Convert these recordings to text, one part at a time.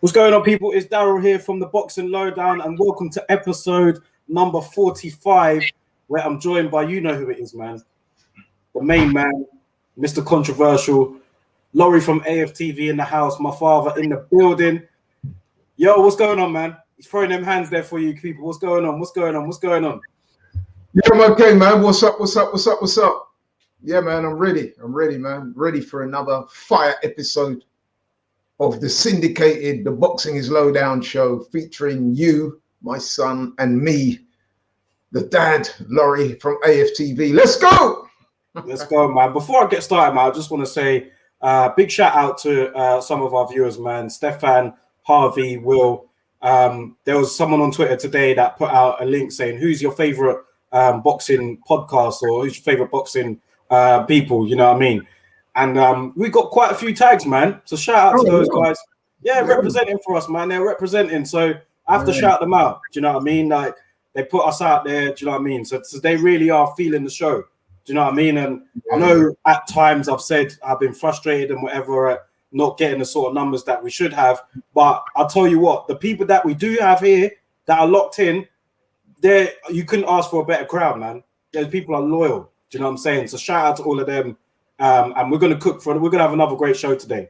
What's going on, people? It's Daryl here from the Boxing Lowdown, and welcome to episode number 45, where I'm joined by, you know who it is, man. The main man, Mr. Controversial, Laurie from AFTV in the house, my father in the building. Yo, what's going on, man? He's throwing them hands there for you people. What's going on? What's going on? What's going on? Yeah, I'm okay, man. What's up? What's up? What's up? What's up? Yeah, man, I'm ready. I'm ready, man. Ready for another fire episode of the syndicated The Boxing is Lowdown show, featuring you, my son, and me, the dad, Laurie from AFTV. Let's go! Let's go, man. Before I get started, man, I just want to say big shout out to some of our viewers, man. Stefan, Harvey, Will. There was someone on Twitter today that put out a link saying, who's your favorite boxing podcast, or who's your favorite boxing people, you know what I mean? And we got quite a few tags, man. So shout out to those guys. Yeah, representing for us, man. They're representing. So I have to shout them out. Do you know what I mean? Like, they put us out there. Do you know what I mean? So they really are feeling the show. Do you know what I mean? And I know at times I've said I've been frustrated and whatever at not getting the sort of numbers that we should have. But I'll tell you what, the people that we do have here that are locked in, you couldn't ask for a better crowd, man. Those people are loyal. Do you know what I'm saying? So shout out to all of them. And we're going to have another great show today.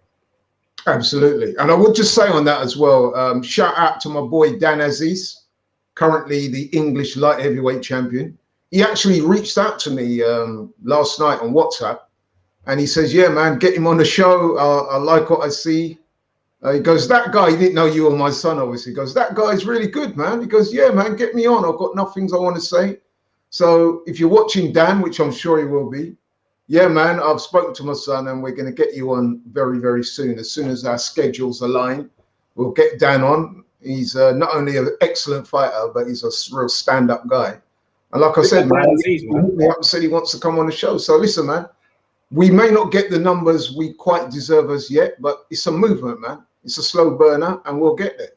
Absolutely. And I would just say on that as well, shout out to my boy Dan Aziz, currently the English light heavyweight champion. He actually reached out to me last night on WhatsApp, and he says, yeah, man, get him on the show. I like what I see. He goes, that guy, he didn't know you were my son, obviously. He goes, that guy's really good, man. He goes, yeah, man, get me on. I've got enough things I want to say. So if you're watching Dan, which I'm sure he will be, yeah, man, I've spoken to my son, and we're going to get you on very, very soon. As soon as our schedules align, we'll get Dan on. He's not only an excellent fighter, but he's a real stand-up guy. And like I said, man, he hit me up and said he wants to come on the show. So listen, man, we may not get the numbers we quite deserve as yet, but it's a movement, man. It's a slow burner, and we'll get there.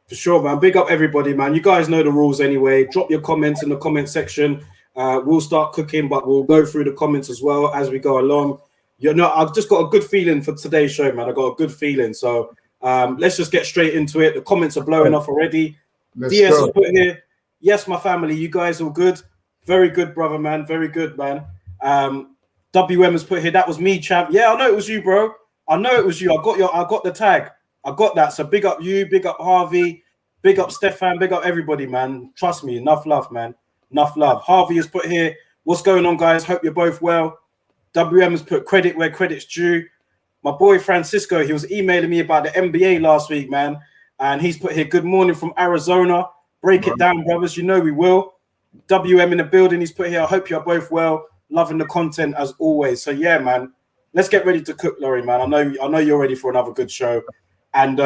For sure, man. Big up everybody, man. You guys know the rules anyway. Drop your comments in the comment section. We'll start cooking, but we'll go through the comments as well as we go along. You know, I've just got a good feeling for today's show, man. I got a good feeling. So let's just get straight into it. The comments are blowing off already. DS has put here, yes, my family, you guys all good. Very good, brother, man. Very good, man. WM has put here, that was me, champ. Yeah, I know it was you, bro. I know it was you. I got the tag. I got that. So big up you, big up Harvey, big up Stefan, big up everybody, man. Trust me, enough love, man. Enough love. Harvey has put here, what's going on, guys? Hope you're both well. WM has put credit where credit's due. My boy Francisco, he was emailing me about the NBA last week, man. And he's put here, good morning from Arizona. Break it down, brothers. You know we will. WM in the building, he's put here, I hope you're both well. Loving the content as always. So yeah, man. Let's get ready to cook, Laurie, man. I know you're ready for another good show. And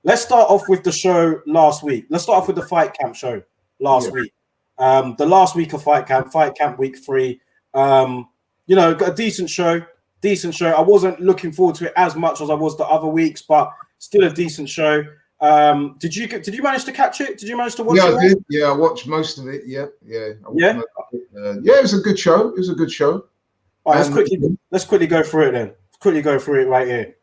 let's start off with the show last week. Let's start off with the Fight Camp show last week. The last week of Fight Camp week 3. You know, got a decent show. I wasn't looking forward to it as much as I was the other weeks, but still a decent show. Did you manage to catch it? Did you manage to watch it? Yeah, I did. Yeah, I watched most of it. Yeah. It was a good show. All right, let's quickly go through it then. Quickly go through it right here.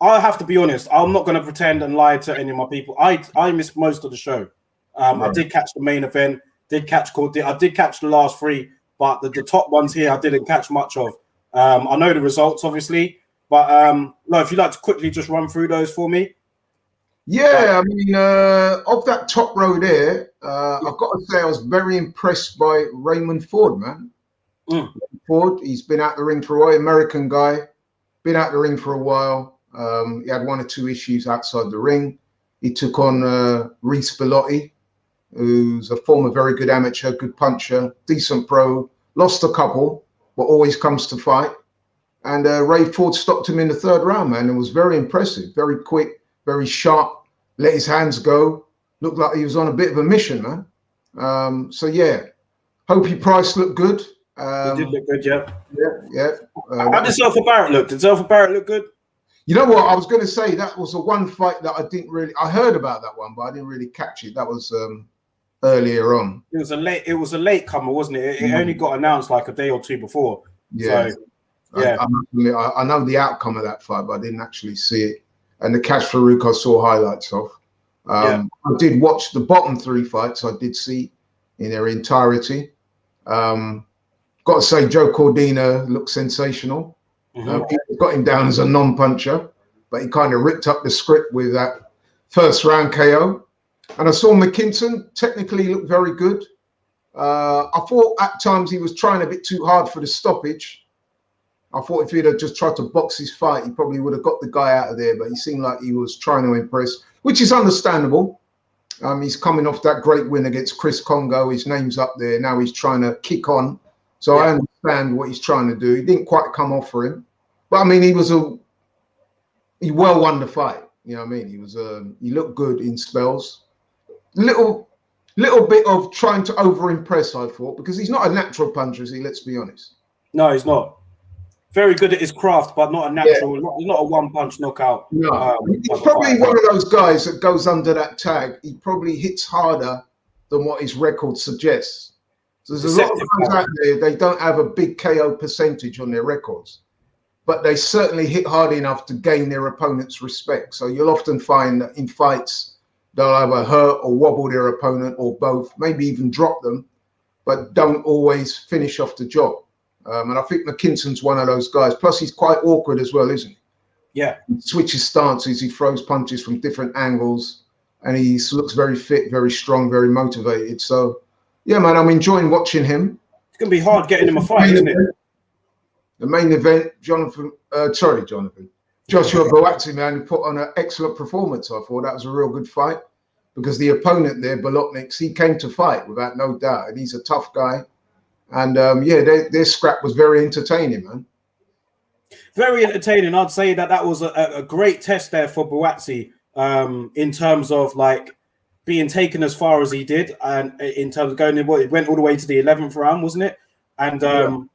I have to be honest. I'm not going to pretend and lie to any of my people. I missed most of the show. I did catch the main event. I did catch the last 3, but the top ones here I didn't catch much of. I know the results, obviously, but no, if you'd like to quickly just run through those for me. Yeah, I mean, of that top row there, I've got to say I was very impressed by Raymond Ford, man. Ford, he's been out the ring for a while, American guy, been out the ring for a while. He had 1 or 2 issues outside the ring. He took on Reese Bellotti, who's a former very good amateur, good puncher, decent pro, lost a couple, but always comes to fight. And Ray Ford stopped him in the 3rd round, man. It was very impressive, very quick, very sharp, let his hands go. Looked like he was on a bit of a mission, man. So, yeah, Hopey Price looked good. He did look good, yeah. Yeah. How did Zelfa Barrett look? Did Zelfa Barrett look good? You know what? I was going to say that was the one fight that I heard about that one, but I didn't really catch it. That was earlier on. It was a late comer, wasn't it? It only got announced like a day or 2 before. Yeah. So, yeah. I know the outcome of that fight, but I didn't actually see it. and the Cash Farouk I saw highlights of. I did watch the bottom 3 fights. I did see in their entirety. Got to say, Joe Cordina looked sensational. People got him down as a non-puncher, but he kind of ripped up the script with that first round KO. And I saw McKinson technically look very good. I thought at times he was trying a bit too hard for the stoppage. I thought if he'd have just tried to box his fight, he probably would have got the guy out of there, but he seemed like he was trying to impress, which is understandable. He's coming off that great win against Chris Congo. His name's up there. Now he's trying to kick on. So I understand what he's trying to do. He didn't quite come off for him. But I mean, he well won the fight. You know what I mean? He looked good in spells. Little bit of trying to over-impress, I thought, because he's not a natural puncher, is he? Let's be honest. No, he's not. Very good at his craft, but not a natural, not a one-punch knockout. No, he's probably one of those guys that goes under that tag. He probably hits harder than what his record suggests. So there's a lot of guys out there, they don't have a big KO percentage on their records, but they certainly hit hard enough to gain their opponent's respect. So you'll often find that in fights, they'll either hurt or wobble their opponent or both, maybe even drop them, but don't always finish off the job. And I think McKinson's one of those guys. Plus, he's quite awkward as well, isn't he? Yeah. He switches stances. He throws punches from different angles. And he looks very fit, very strong, very motivated. So, yeah, man, I'm enjoying watching him. It's going to be hard getting him a fight, isn't it? The main event, Joshua Buatsi, man, who put on an excellent performance. I thought that was a real good fight. Because the opponent there, Bolotniks, he came to fight without no doubt. And he's a tough guy. And their scrap was very entertaining, man. Very entertaining. I'd say that was a great test there for Buatsi in terms of like being taken as far as he did, and in terms of going in, it went all the way to the 11th round, wasn't it? And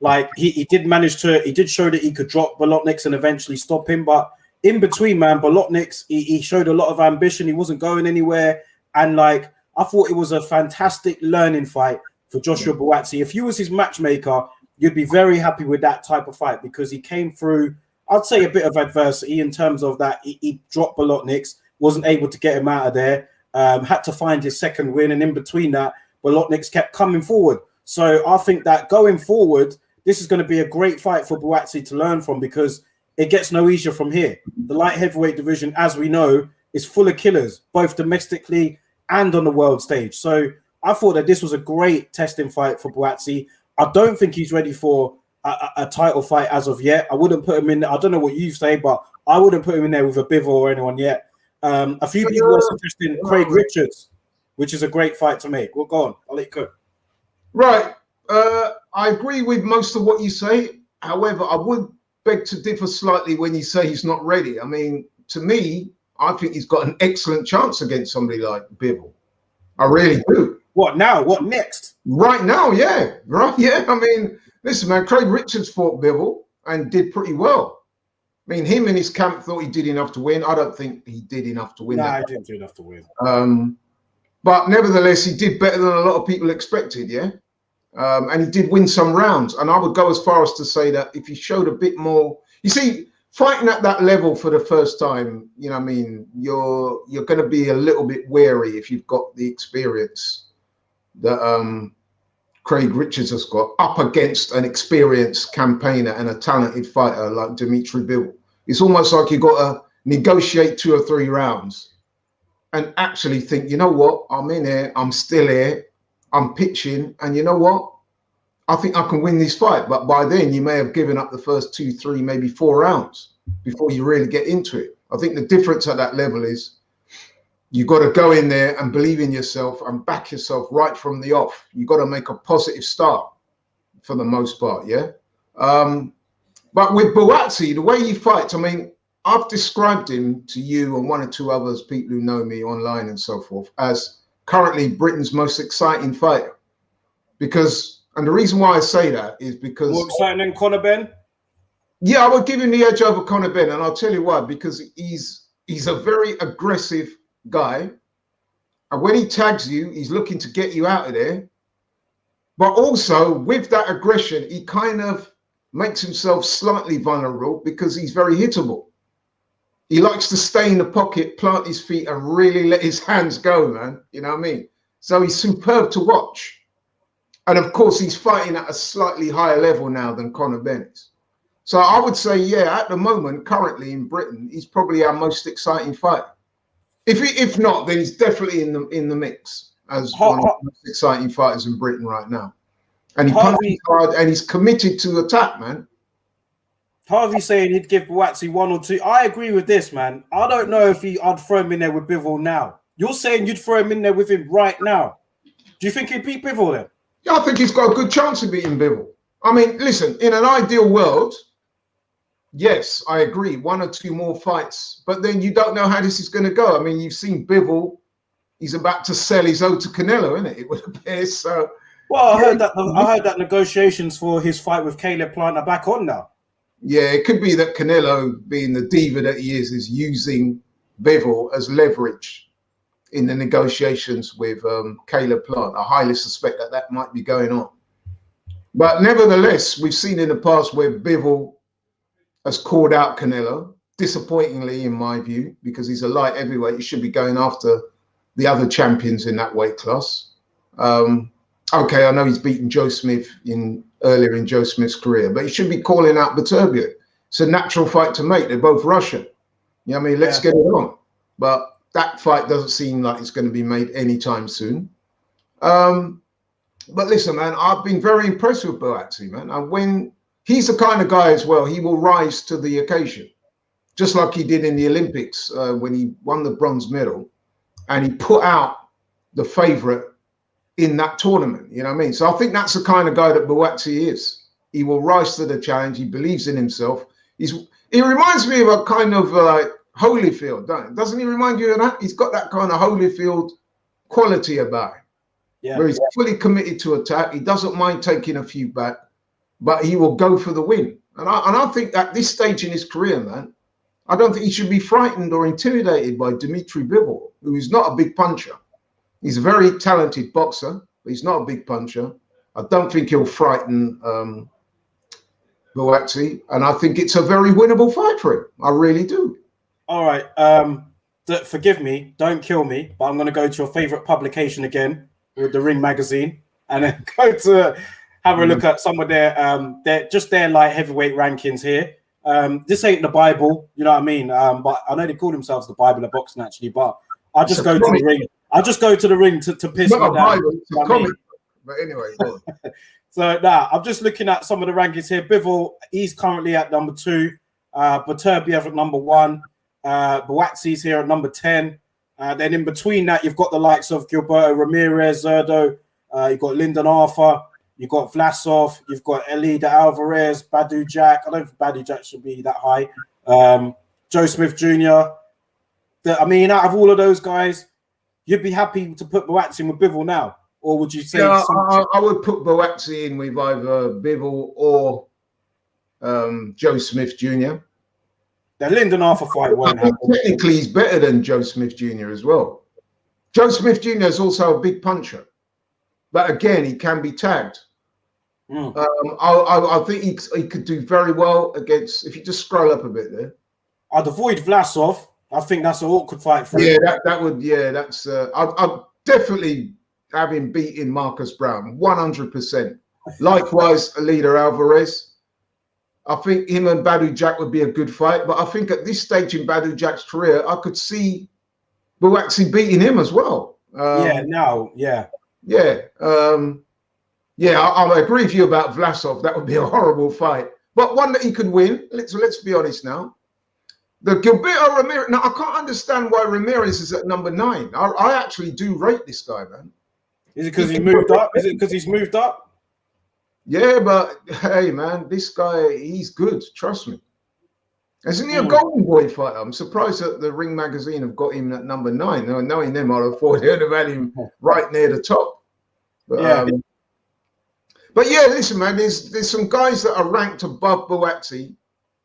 like he did show that he could drop Bolotniks and eventually stop him, but in between, man, Bolotniks he showed a lot of ambition. He wasn't going anywhere, and like I thought it was a fantastic learning fight for Joshua Buatsi. If you was his matchmaker, you'd be very happy with that type of fight because he came through, I'd say, a bit of adversity in terms of that he dropped Bolotniks, wasn't able to get him out of there, had to find his second win, and in between that, Bolotniks kept coming forward. So I think that going forward, this is going to be a great fight for Buatsi to learn from because it gets no easier from here. The light heavyweight division, as we know, is full of killers, both domestically and on the world stage. So I thought that this was a great testing fight for Buatsi. I don't think he's ready for a title fight as of yet. I wouldn't put him in. I don't know what you say, but I wouldn't put him in there with a Bivol or anyone yet. A few people are suggesting Craig Richards, which is a great fight to make. Well, go on. I'll let you go. Right. I agree with most of what you say. However, I would beg to differ slightly when you say he's not ready. I mean, to me, I think he's got an excellent chance against somebody like Bivol. I really do. What now? What next? Right now, yeah. Right, yeah. I mean, listen, man, Craig Richards fought Bivol and did pretty well. I mean, him and his camp thought he did enough to win. I don't think he did enough to win. No, he didn't do enough to win. But nevertheless, he did better than a lot of people expected, yeah? And he did win some rounds. And I would go as far as to say that if he showed a bit more... You see, fighting at that level for the first time, you know what I mean, you're going to be a little bit wary if you've got the experience that Craig Richards has got up against an experienced campaigner and a talented fighter like Dimitri Bivol. It's almost like you've got to negotiate 2 or 3 rounds and actually think, you know what, I'm in here, I'm still here, I'm pitching, and you know what, I think I can win this fight. But by then you may have given up the first 2, 3, maybe 4 rounds before you really get into it. I think the difference at that level is you've got to go in there and believe in yourself and back yourself right from the off. You've got to make a positive start for the most part, yeah? But with Buatsi, the way he fights, I mean, I've described him to you and 1 or 2 others, people who know me online and so forth, as currently Britain's most exciting fighter. Because, and the reason why I say that is because... More exciting than Conor Benn? Yeah, I would give him the edge over Conor Benn, and I'll tell you why. Because he's a very aggressive guy, and when he tags you, he's looking to get you out of there. But also, with that aggression, he kind of makes himself slightly vulnerable because he's very hittable. He likes to stay in the pocket, plant his feet, and really let his hands go, man. You know what I mean? So he's superb to watch. And of course, he's fighting at a slightly higher level now than Conor Bennett. So I would say, yeah, at the moment, currently in Britain, he's probably our most exciting fighter. If not, then he's definitely in the mix as one of the most exciting fighters in Britain right now. And he punches hard and he's committed to attack, man. Harvey saying he'd give Buatsi 1 or 2. I agree with this, man. I don't know if I'd throw him in there with Bivol now. You're saying you'd throw him in there with him right now. Do you think he'd beat Bivol then? Yeah, I think he's got a good chance of beating Bivol. I mean, listen, in an ideal world, yes, I agree. 1 or 2 more fights. But then you don't know how this is going to go. I mean, you've seen Bivol. He's about to sell his own to Canelo, isn't it? It would appear so. Well, I heard that negotiations for his fight with Caleb Plant are back on now. Yeah, it could be that Canelo, being the diva that he is using Bivol as leverage in the negotiations with Caleb Plant. I highly suspect that might be going on. But nevertheless, we've seen in the past where Bivol has called out Canelo, disappointingly in my view, because he's a light heavyweight. He should be going after the other champions in that weight class. Okay, I know he's beaten Joe Smith earlier in Joe Smith's career, but he should be calling out Beterbiev. It's a natural fight to make. They're both Russian. You know what I mean? Let's get it on. But that fight doesn't seem like it's going to be made anytime soon. But listen, man, I've been very impressed with Buatsi, man. And when he's the kind of guy as well, he will rise to the occasion, just like he did in the Olympics when he won the bronze medal, and he put out the favorite in that tournament. You know what I mean? So I think that's the kind of guy that Buatsi is. He will rise to the challenge. He believes in himself. He reminds me of a kind of Holyfield, doesn't he remind you of that? He's got that kind of Holyfield quality about him, where he's fully committed to attack. He doesn't mind taking a few back, but he will go for the win. And I think at this stage in his career, man, I don't think he should be frightened or intimidated by Dimitri Bivol, who is not a big puncher. He's a very talented boxer, but he's not a big puncher. I don't think he'll frighten Buatsi, and I think it's a very winnable fight for him. I really do. All right. Forgive me, don't kill me, but I'm going to go to your favorite publication again with the Ring magazine, and then go to have a look at some of their light heavyweight rankings here. This ain't the Bible, you know what I mean? But I know they call themselves the Bible of boxing, actually. But I just go to the ring. I just go to the ring to piss me down. Bible, but anyway. So I'm just looking at some of the rankings here. Bivol, he's currently at number 2. Beterbiev at number 1. Buatsi's here at number 10. Then in between that, you've got the likes of Gilberto Ramirez, Zerdo. You've got Lyndon Arthur. You've got Vlasov. You've got Elida Alvarez, Badu Jack. I don't think Badu Jack should be that high. Joe Smith Jr. I mean, out of all of those guys, you'd be happy to put Buatsi in with Bivol now? Or would you say... Yeah, I would put Buatsi in with either Bivol or Joe Smith Jr. The Lyndon Arthur fight won't happen. Technically, he's better than Joe Smith Jr. as well. Joe Smith Jr. is also a big puncher. But again, he can be tagged. I think he could do very well against... If you just scroll up a bit there. I'd avoid Vlasov. I think that's an awkward fight for him. Yeah, that would... Yeah, that's... I'd definitely have him beating Marcus Brown. 100%. Likewise, Elida Alvarez. I think him and Badu Jack would be a good fight. But I think at this stage in Badu Jack's career, I could see Buatsi beating him as well. Yeah. Yeah. I agree with you about Vlasov. That would be a horrible fight. But one that he could win. Let's be honest now. The Gilberto Ramirez. Now, I can't understand why Ramirez is at number 9. I actually do rate this guy, man. Is it because he moved up? Is it because he's moved up? Yeah, but hey, man, this guy, he's good. Trust me. Isn't he a Golden Boy fighter? I'm surprised that the Ring magazine have got him at number 9. Now, knowing them, I'd have thought they'd have had him right near the top. But yeah, listen, man, there's some guys that are ranked above Buatsi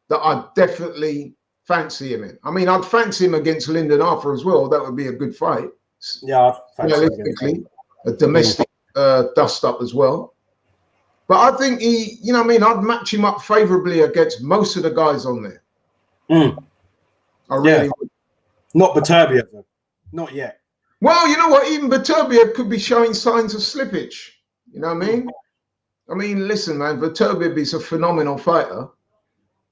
that I definitely fancy him in. I mean, I'd fancy him against Lyndon Arthur as well. That would be a good fight. Yeah, realistically, a domestic dust-up as well. But I think he, you know what I mean, I'd match him up favorably against most of the guys on there. I really would. Not Beterbiev, though. Not yet. Well, you know what? Even Beterbiev could be showing signs of slippage. You know what I mean? I mean, listen, man, Beterbiev is a phenomenal fighter.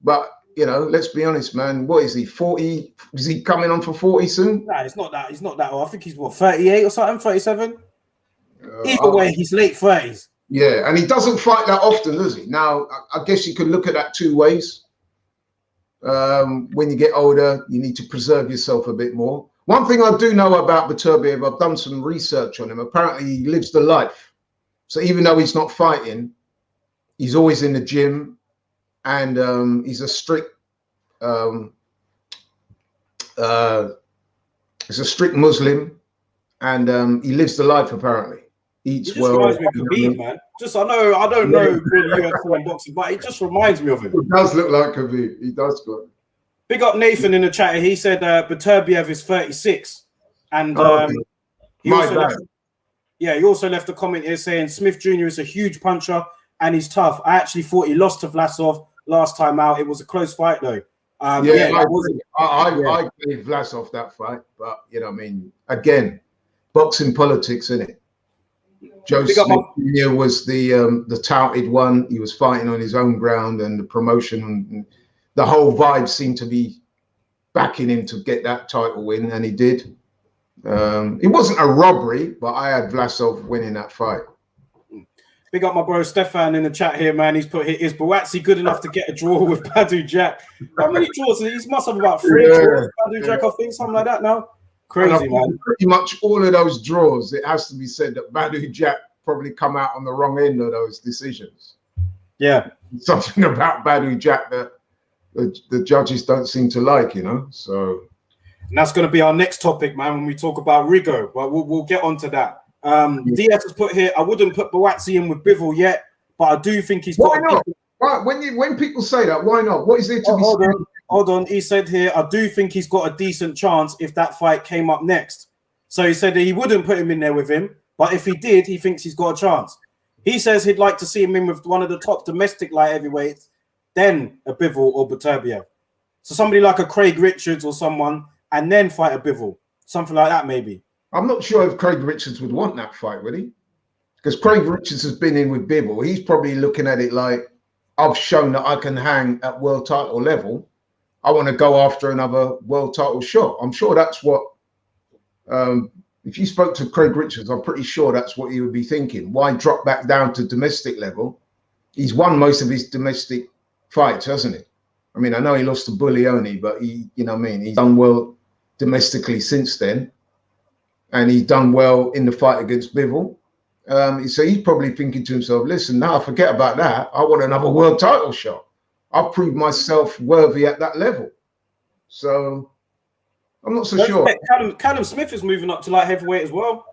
But, you know, let's be honest, man. What is he, 40? Is he coming on for 40 soon? Nah, it's not that. He's not that old. I think he's, what, 38 or something? 37? Either way, he's late 30s. Yeah, and he doesn't fight that often, does he? Now, I guess you could look at that two ways. When you get older, you need to preserve yourself a bit more. One thing I do know about Beterbiev, I've done some research on him. Apparently, he lives the life. So even though he's not fighting, he's always in the gym, and he's a strict Muslim, and he lives the life apparently. Eats just well. Reminds me of Khabib, man. Just I don't know really UFC and boxing, but it just reminds me of him. He does look like Khabib. He does look. Big up Nathan in the chat. He said Beterbiev is 36, and he also left a comment here saying Smith Jr. is a huge puncher and he's tough. I actually thought he lost to Vlasov last time out. It was a close fight though. I gave Vlasov that fight, but you know, what I mean, again, boxing politics, isn't it? Joe Smith Jr. was the touted one. He was fighting on his own ground, and the promotion and the whole vibe seemed to be backing him to get that title win, and he did. It wasn't a robbery, but I had Vlasov winning that fight. Big up my bro Stefan in the chat here, man. He's put, is Buatsi good enough to get a draw with Badou Jack? How many draws? He must have about 3 draws. Badou Jack, I think, something like that now. Crazy, man. Pretty much all of those draws, it has to be said that Badou Jack probably come out on the wrong end of those decisions. Yeah. Something about Badou Jack that the judges don't seem to like, you know. So, and that's going to be our next topic, man, when we talk about Rigo. But we'll get onto that. DS has put here, I wouldn't put Buatsi in with Bivol yet, but I do think he's got. Why not? Right, when people say that, why not? What is there to be said? Hold on. He said here, I do think he's got a decent chance if that fight came up next. So he said that he wouldn't put him in there with him, but if he did, he thinks he's got a chance. He says he'd like to see him in with one of the top domestic light heavyweights, then a Bivol or Beterbiev. So somebody like a Craig Richards or someone, and then fight a Bivol. Something like that, maybe. I'm not sure if Craig Richards would want that fight, would he? Because Craig Richards has been in with Bivol. He's probably looking at it like, I've shown that I can hang at world title level. I want to go after another world title shot. I'm sure that's what, if you spoke to Craig Richards, I'm pretty sure that's what he would be thinking. Why drop back down to domestic level? He's won most of his domestic fights, hasn't he? I mean, I know he lost to Bullioni, but he, you know what I mean? He's done well domestically since then. And he's done well in the fight against Bivol. So he's probably thinking to himself, listen, now forget about that. I want another world title shot. I've proved myself worthy at that level. So I'm not so sure. Calum Smith is moving up to light heavyweight as well.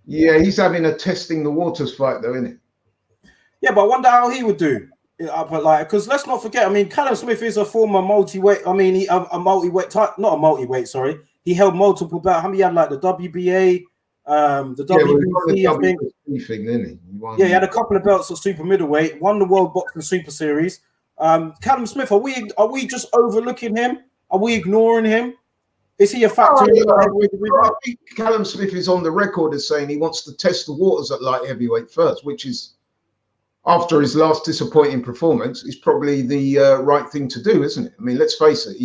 Yeah, he's having a testing the waters fight though, isn't it? Yeah, but I wonder how he would do. Because let's not forget, I mean, Calum Smith is a former multi-weight. I mean, a multi-weight type, not a multi-weight, sorry. He held multiple belts. How many he had, like the WBA, the WBC, I think. Didn't he had a couple of belts at super middleweight. Won the World Boxing Super Series. Calum Smith, are we just overlooking him? Are we ignoring him? Is he a factor? I think Calum Smith is on the record as saying he wants to test the waters at light heavyweight first, which is, after his last disappointing performance, is probably the right thing to do, isn't it? I mean, let's face it.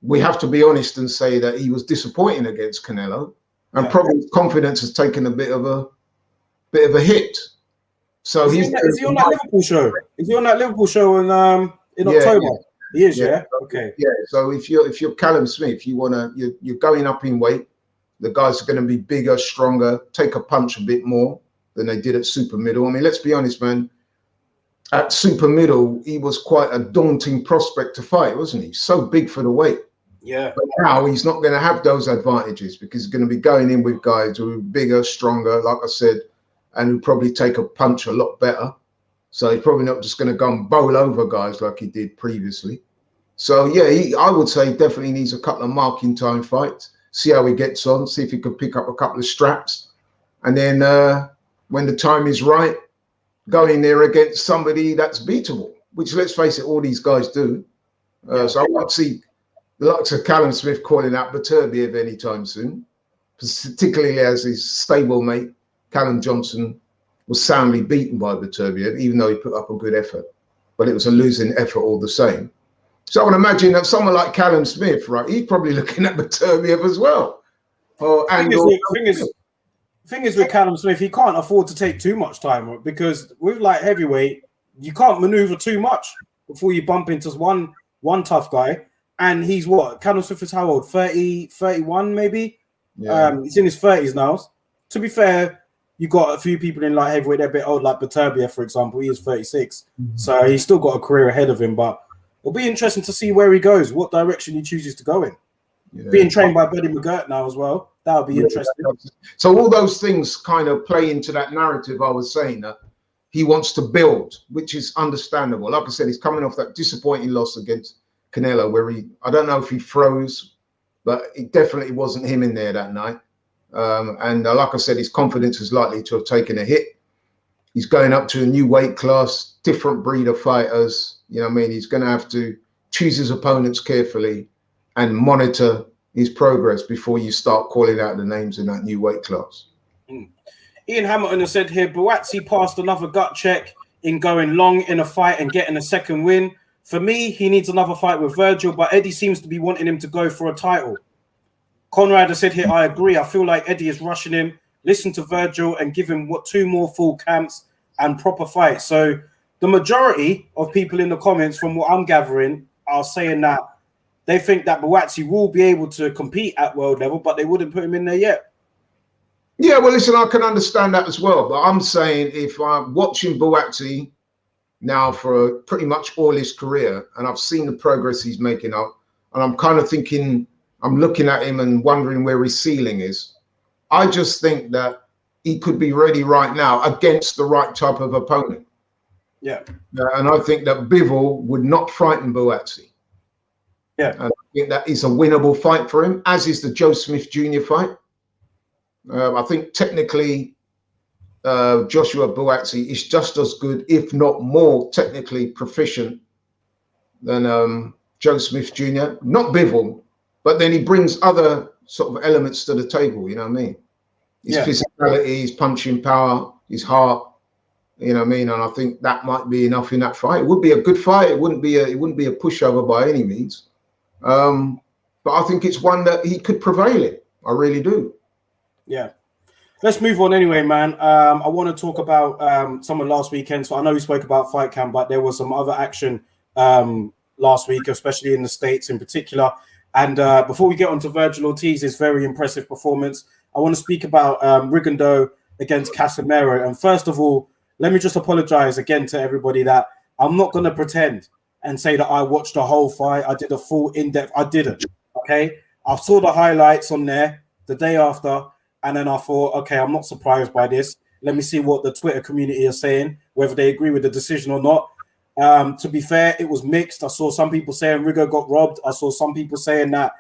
We have to be honest and say that he was disappointing against Canelo, and probably his confidence has taken a bit of a hit. So is he on that Liverpool show? Is he on that Liverpool show in October? Yeah. He is, yeah. Okay. Yeah. So if you're Calum Smith, you're going up in weight. The guys are going to be bigger, stronger, take a punch a bit more than they did at super middle. I mean, let's be honest, man. At super middle, he was quite a daunting prospect to fight, wasn't he? So big for the weight. Yeah. But now he's not going to have those advantages because he's going to be going in with guys who are bigger, stronger, like I said, and who probably take a punch a lot better. So he's probably not just going to go and bowl over guys like he did previously. So, yeah, I would say definitely needs a couple of marking time fights, see how he gets on, see if he could pick up a couple of straps. And then when the time is right, go in there against somebody that's beatable, which, let's face it, all these guys do. So I want to see the likes of Calum Smith calling out Beterbiev anytime soon, particularly as his stablemate, Callum Johnson, was soundly beaten by Beterbiev, even though he put up a good effort. But it was a losing effort all the same. So I would imagine that someone like Calum Smith, right, he's probably looking at Beterbiev as well. Thing is with Calum Smith, he can't afford to take too much time because with light heavyweight, you can't maneuver too much before you bump into one tough guy. And he's what? Calum Smith is how old? 30, 31 maybe? Yeah. He's in his 30s now. To be fair, you got a few people in light heavyweight, they're a bit old, like Beterbiev, for example. He is 36. So he's still got a career ahead of him. But it'll be interesting to see where he goes, what direction he chooses to go in. Yeah. Being trained by Buddy McGirt now as well. That would be interesting. So all those things kind of play into that narrative I was saying, that he wants to build, which is understandable. Like I said, he's coming off that disappointing loss against Canelo, where I don't know if he froze, but it definitely wasn't him in there that night. And like I said, his confidence is likely to have taken a hit. He's going up to a new weight class, different breed of fighters. You know what I mean? He's going to have to choose his opponents carefully and monitor his progress before you start calling out the names in that new weight class. Ian Hamilton has said here, Buatsi passed another gut check in going long in a fight and getting a second win. For me, he needs another fight with Virgil, but Eddie seems to be wanting him to go for a title. Conrad has said here, I agree. I feel like Eddie is rushing him. Listen to Virgil and give him 2 more full camps and proper fights. So the majority of people in the comments, from what I'm gathering, are saying that they think that Buatsi will be able to compete at world level, but they wouldn't put him in there yet. Yeah, well, listen, I can understand that as well. But I'm saying if I'm watching Buatsi now for pretty much all his career, and I've seen the progress he's making up, and I'm kind of thinking, I'm looking at him and wondering where his ceiling is. I just think that he could be ready right now against the right type of opponent. Yeah. And I think that Bivol would not frighten Buatsi. Yeah. And I think that is a winnable fight for him, as is the Joe Smith Jr. fight. I think technically Joshua Buatsi is just as good, if not more technically proficient than Joe Smith Jr. Not Bivol, but then he brings other sort of elements to the table, you know what I mean? His physicality, his punching power, his heart, you know what I mean? And I think that might be enough in that fight. It would be a good fight. It wouldn't be a pushover by any means. But I think it's one that he could prevail in. I really do. Yeah. Let's move on anyway, man. I want to talk about some of last weekend. So I know we spoke about Fight Camp, but there was some other action last week, especially in the States in particular. And before we get on to Virgil Ortiz's very impressive performance, I want to speak about Rigondeaux against Casemiro. And first of all, let me just apologize again to everybody that I'm not going to pretend and say that I watched the whole fight. I did a full in-depth. I didn't, okay? I saw the highlights on there the day after, and then I thought, okay, I'm not surprised by this. Let me see what the Twitter community is saying, whether they agree with the decision or not. To be fair, it was mixed. I saw some people saying Rigo got robbed. I saw some people saying that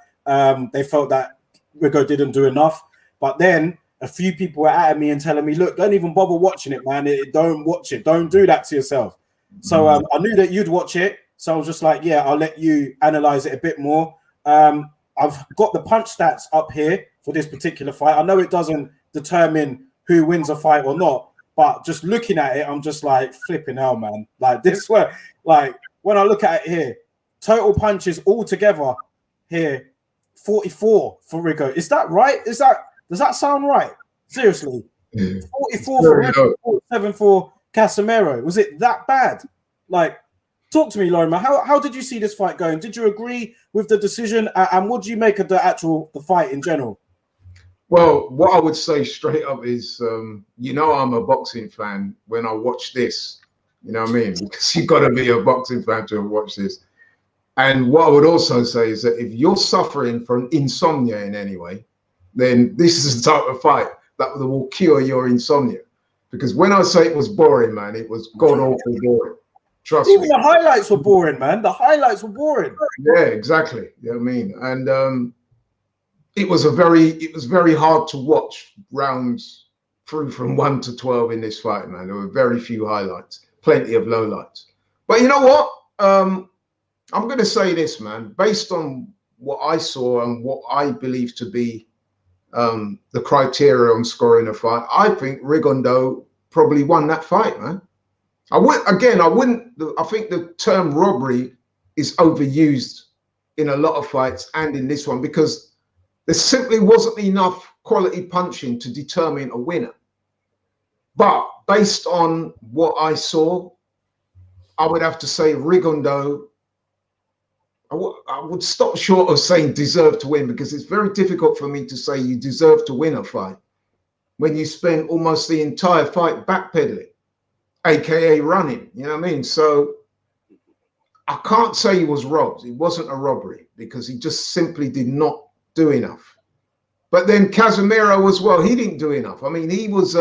they felt that Rigo didn't do enough. But then a few people were at me and telling me, look, don't even bother watching it, man. Don't watch it. Don't do that to yourself. So I knew that you'd watch it. So I was just like, yeah, I'll let you analyze it a bit more. I've got the punch stats up here for this particular fight. I know it doesn't determine who wins a fight or not, but just looking at it, I'm just like flipping out, man. Like this way, like when I look at it here, total punches altogether here, 44 for Rigo. Is that right? Does that sound right? Seriously, 44 for Rigo, 47 for Casemiro. Was it that bad? Like, talk to me, Lorimer. How did you see this fight going? Did you agree with the decision? And what do you make of the fight in general? Well, what I would say straight up is, you know, I'm a boxing fan when I watch this. You know what I mean? Because you've got to be a boxing fan to watch this. And what I would also say is that if you're suffering from insomnia in any way, then this is the type of fight that will cure your insomnia. Because when I say it was boring, man, it was god-awful boring. Trust me. Even the highlights were boring, man. The highlights were boring. Yeah, exactly. You know what I mean? And it was very hard to watch rounds through from 1 to 12 in this fight, man. There were very few highlights, plenty of lowlights. But you know what? I'm going to say this, man. Based on what I saw and what I believe to be the criteria on scoring a fight, I think Rigondeaux probably won that fight, man. I think the term robbery is overused in a lot of fights and in this one because there simply wasn't enough quality punching to determine a winner. But based on what I saw, I would have to say Rigondeaux, I would stop short of saying deserve to win, because it's very difficult for me to say you deserve to win a fight when you spend almost the entire fight backpedaling, aka running, you know what I mean? So I can't say he was robbed. It wasn't a robbery because he just simply did not do enough. But then Casemiro as well, he didn't do enough. I mean, he was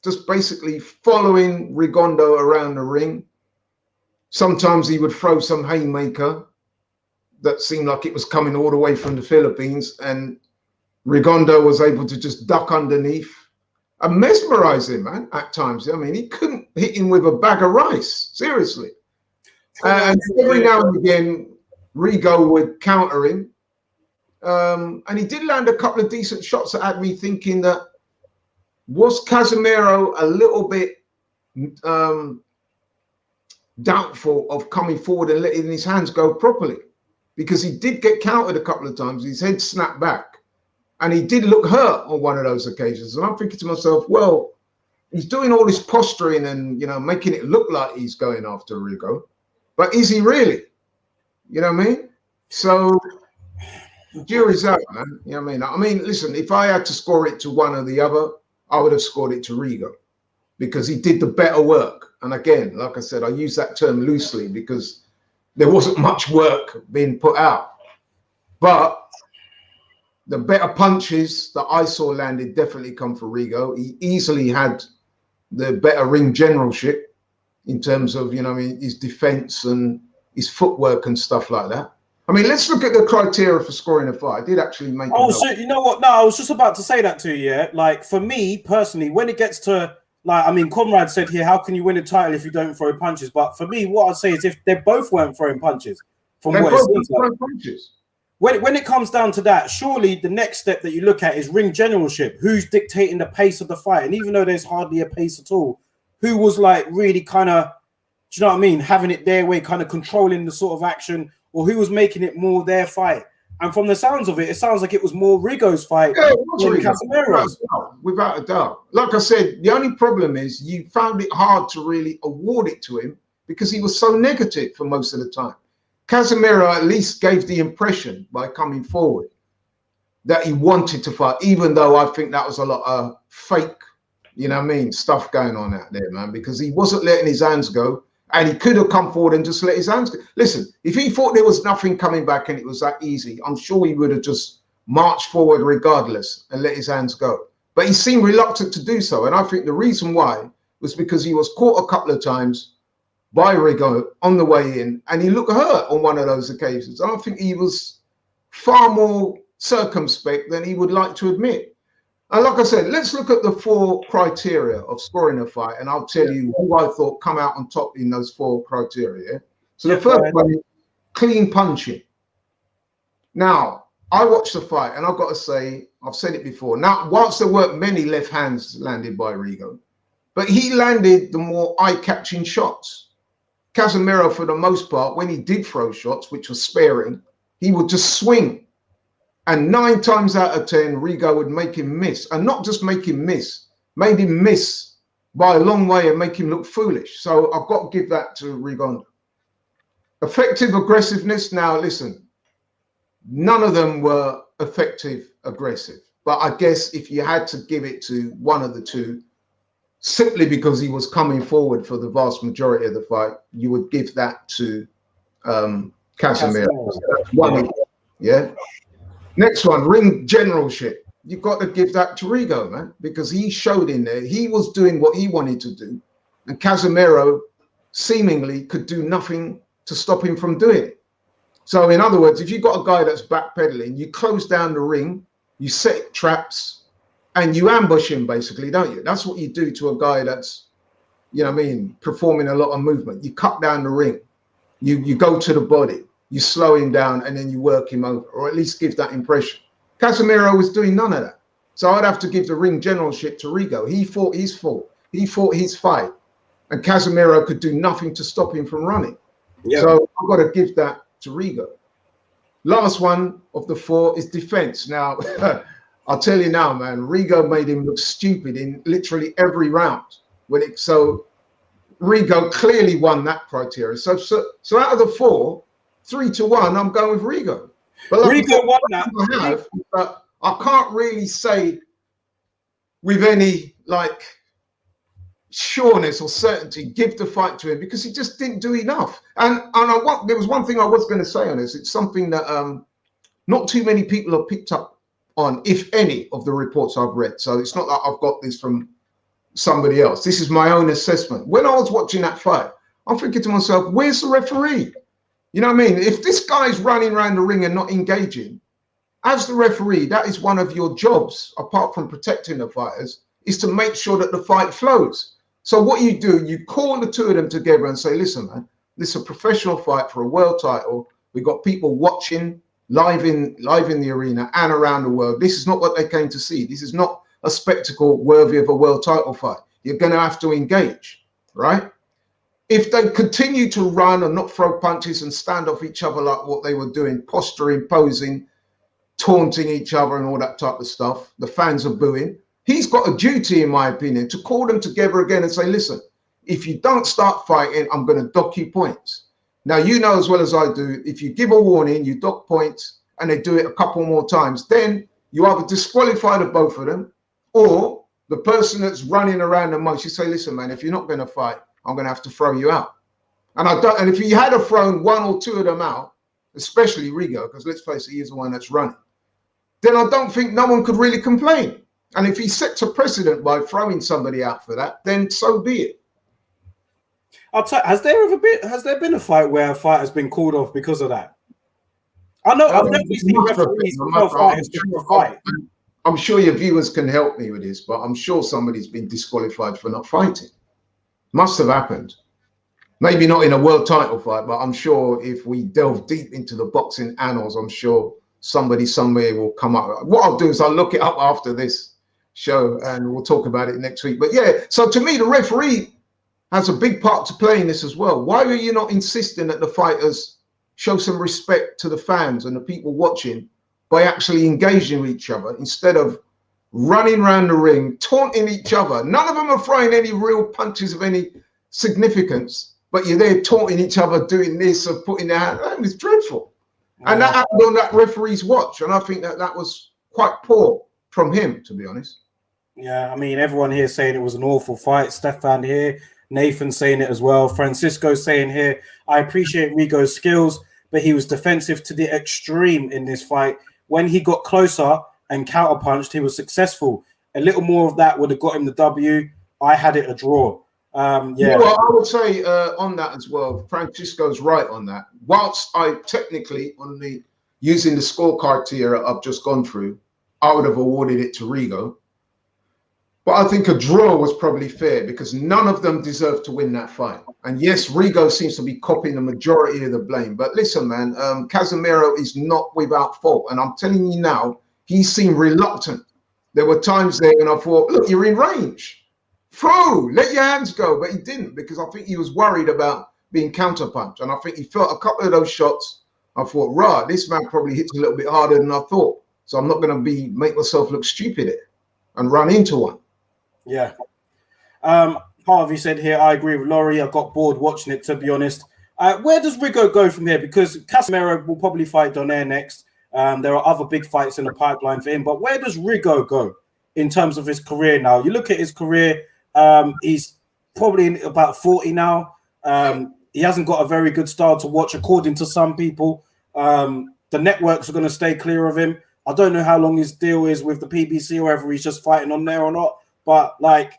just basically following Rigondeaux around the ring. Sometimes he would throw some haymaker that seemed like it was coming all the way from the Philippines, and Rigondeaux was able to just duck underneath and mesmerize him, man, at times. I mean, he couldn't hit him with a bag of rice, seriously. And every now and again, Rigo would counter him. And he did land a couple of decent shots that had me thinking that, was Casemiro a little bit doubtful of coming forward and letting his hands go properly? Because he did get countered a couple of times. His head snapped back and he did look hurt on one of those occasions. And I'm thinking to myself, well, he's doing all this posturing and, you know, making it look like he's going after Rigo. But is he really? You know what I mean? So the jury's out, man. You know what I mean? I mean, listen, if I had to score it to one or the other, I would have scored it to Rigo because he did the better work. And again, like I said, I use that term loosely because there wasn't much work being put out. But the better punches that I saw landed definitely come for Rigo. He easily had the better ring generalship in terms of, you know, I mean, his defense and his footwork and stuff like that. I mean, let's look at the criteria for scoring a fight. I did actually make. Oh, so you know what? No, I was just about to say that to you. Yeah, like for me personally, when it gets to, like, I mean, Conrad said here, how can you win a title if you don't throw punches? But for me, what I'd say is if they both weren't throwing punches, from what it seems like, punches. When it comes down to that, surely the next step that you look at is ring generalship. Who's dictating the pace of the fight? And even though there's hardly a pace at all, who was like really kind of, do you know what I mean, having it their way, kind of controlling the sort of action, or who was making it more their fight? And from the sounds of it, it sounds like it was more Rigo's fight than Casemiro's. Without a doubt. Like I said, the only problem is you found it hard to really award it to him because he was so negative for most of the time. Casemiro at least gave the impression by coming forward that he wanted to fight, even though I think that was a lot of fake, you know what I mean, stuff going on out there, man, because he wasn't letting his hands go. And he could have come forward and just let his hands go. Listen, if he thought there was nothing coming back and it was that easy, I'm sure he would have just marched forward regardless and let his hands go. But he seemed reluctant to do so. And I think the reason why was because he was caught a couple of times by Rigo on the way in, and he looked hurt on one of those occasions. I don't think he was far more circumspect than he would like to admit. And like I said, let's look at the 4 criteria of scoring a fight, and I'll tell you who I thought come out on top in those 4 criteria. So the first one is clean punching. Now, I watched the fight, and I've got to say, I've said it before. Now, whilst there weren't many left hands landed by Rigo, but he landed the more eye-catching shots. Casemiro, for the most part, when he did throw shots, which was sparing, he would just swing. And 9 times out of 10, Rigo would make him miss. And not just make him miss, made him miss by a long way and make him look foolish. So I've got to give that to Rigondeaux. Effective aggressiveness. Now, listen, none of them were effective aggressive. But I guess if you had to give it to one of the two, simply because he was coming forward for the vast majority of the fight, you would give that to Casemiro. Yeah. Next one, ring generalship. You've got to give that to Rigo, man, because he showed in there. He was doing what he wanted to do. And Casemiro seemingly could do nothing to stop him from doing it. So in other words, if you've got a guy that's backpedaling, you close down the ring, you set traps, and you ambush him basically, don't you? That's what you do to a guy that's, you know what I mean, performing a lot of movement. You cut down the ring. You go to the body. you slow him down, and then you work him over, or at least give that impression. Casemiro was doing none of that. So I'd have to give the ring generalship to Rigo. He fought his fault. He fought his fight. And Casemiro could do nothing to stop him from running. Yeah. So I've got to give that to Rigo. Last one of the four is defense. Now, I'll tell you now, man, Rigo made him look stupid in literally every round. So Rigo clearly won that criteria. So out of the four, 3-1, I'm going with Rigo. But like Rigo won that. But I can't really say with any sureness or certainty give the fight to him, because he just didn't do enough. And there was one thing I was going to say on this. It's something that not too many people have picked up on, if any, of the reports I've read. So it's not that I've got this from somebody else. This is my own assessment. When I was watching that fight, I'm thinking to myself, where's the referee? You know what I mean? If this guy's running around the ring and not engaging, as the referee, that is one of your jobs, apart from protecting the fighters, is to make sure that the fight flows. So what you do, you call the two of them together and say, listen, man, this is a professional fight for a world title. We've got people watching live in the arena and around the world. This is not what they came to see. This is not a spectacle worthy of a world title fight. You're going to have to engage, right? If they continue to run and not throw punches and stand off each other like what they were doing, posturing, posing, taunting each other and all that type of stuff, the fans are booing. He's got a duty, in my opinion, to call them together again and say, listen, if you don't start fighting, I'm going to dock you points. Now, you know as well as I do, if you give a warning, you dock points, and they do it a couple more times, then you either disqualify the both of them, or the person that's running around the most, you say, listen, man, if you're not going to fight, I'm going to have to throw you out. And if you had thrown one or two of them out, especially Rigo, because let's face it, he's the one that's running, then I don't think no one could really complain. And if he sets a precedent by throwing somebody out for that, then so be it. Has there been a fight where a fight has been called off because of that? I know I've never seen referees tell fighters to fight. I'm sure your viewers can help me with this, but I'm sure somebody's been disqualified for not fighting. Must have happened. Maybe not in a world title fight, but I'm sure if we delve deep into the boxing annals, I'm sure somebody somewhere will come up. What I'll do is I'll look it up after this show and we'll talk about it next week. But yeah, so to me, the referee has a big part to play in this as well. Why are you not insisting that the fighters show some respect to the fans and the people watching by actually engaging with each other instead of running around the ring, taunting each other? None of them are throwing any real punches of any significance, but you're there taunting each other, doing this or putting their hand. That was dreadful. Yeah. And that happened on that referee's watch. And I think that was quite poor from him, to be honest. Yeah, I mean, everyone here saying it was an awful fight. Stefan here, Nathan saying it as well. Francisco saying here, I appreciate Rigo's skills, but he was defensive to the extreme in this fight. When he got closer and counterpunched, he was successful. A little more of that would have got him the W. I had it a draw. Yeah. Well, I would say on that as well, Francisco's right on that. Whilst I technically, using the scorecard tier I've just gone through, I would have awarded it to Rigo. But I think a draw was probably fair because none of them deserved to win that fight. And yes, Rigo seems to be copying the majority of the blame. But listen, man, Casemiro is not without fault. And I'm telling you now, he seemed reluctant. There were times there when I thought, look, you're in range. Throw, let your hands go. But he didn't, because I think he was worried about being counterpunched. And I think he felt a couple of those shots. I thought, rah, this man probably hits a little bit harder than I thought. So I'm not going to make myself look stupid here and run into one. Yeah. Harvey said here, I agree with Laurie. I got bored watching it, to be honest. Where does Rigo go from here? Because Casemiro will probably fight Donaire next. There are other big fights in the pipeline for him. But where does Rigo go in terms of his career now? You look at his career, he's probably about 40 now. He hasn't got a very good style to watch, according to some people. The networks are going to stay clear of him. I don't know how long his deal is with the PBC or whether he's just fighting on there or not. But, like,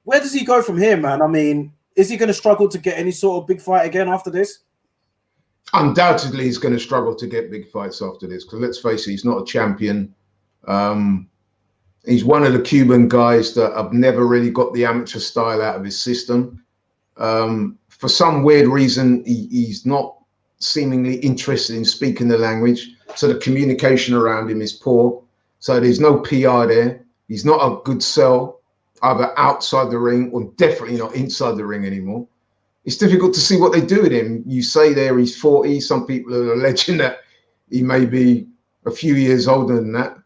where does he go from here, man? I mean, is he going to struggle to get any sort of big fight again after this? Undoubtedly, he's going to struggle to get big fights after this because, let's face it, he's not a champion. He's one of the Cuban guys that have never really got the amateur style out of his system. For some weird reason, he's not seemingly interested in speaking the language. So the communication around him is poor. So there's no PR there. He's not a good sell, either outside the ring or definitely not inside the ring anymore. It's difficult to see what they do with him. You say there he's 40. Some people are alleging that he may be a few years older than that.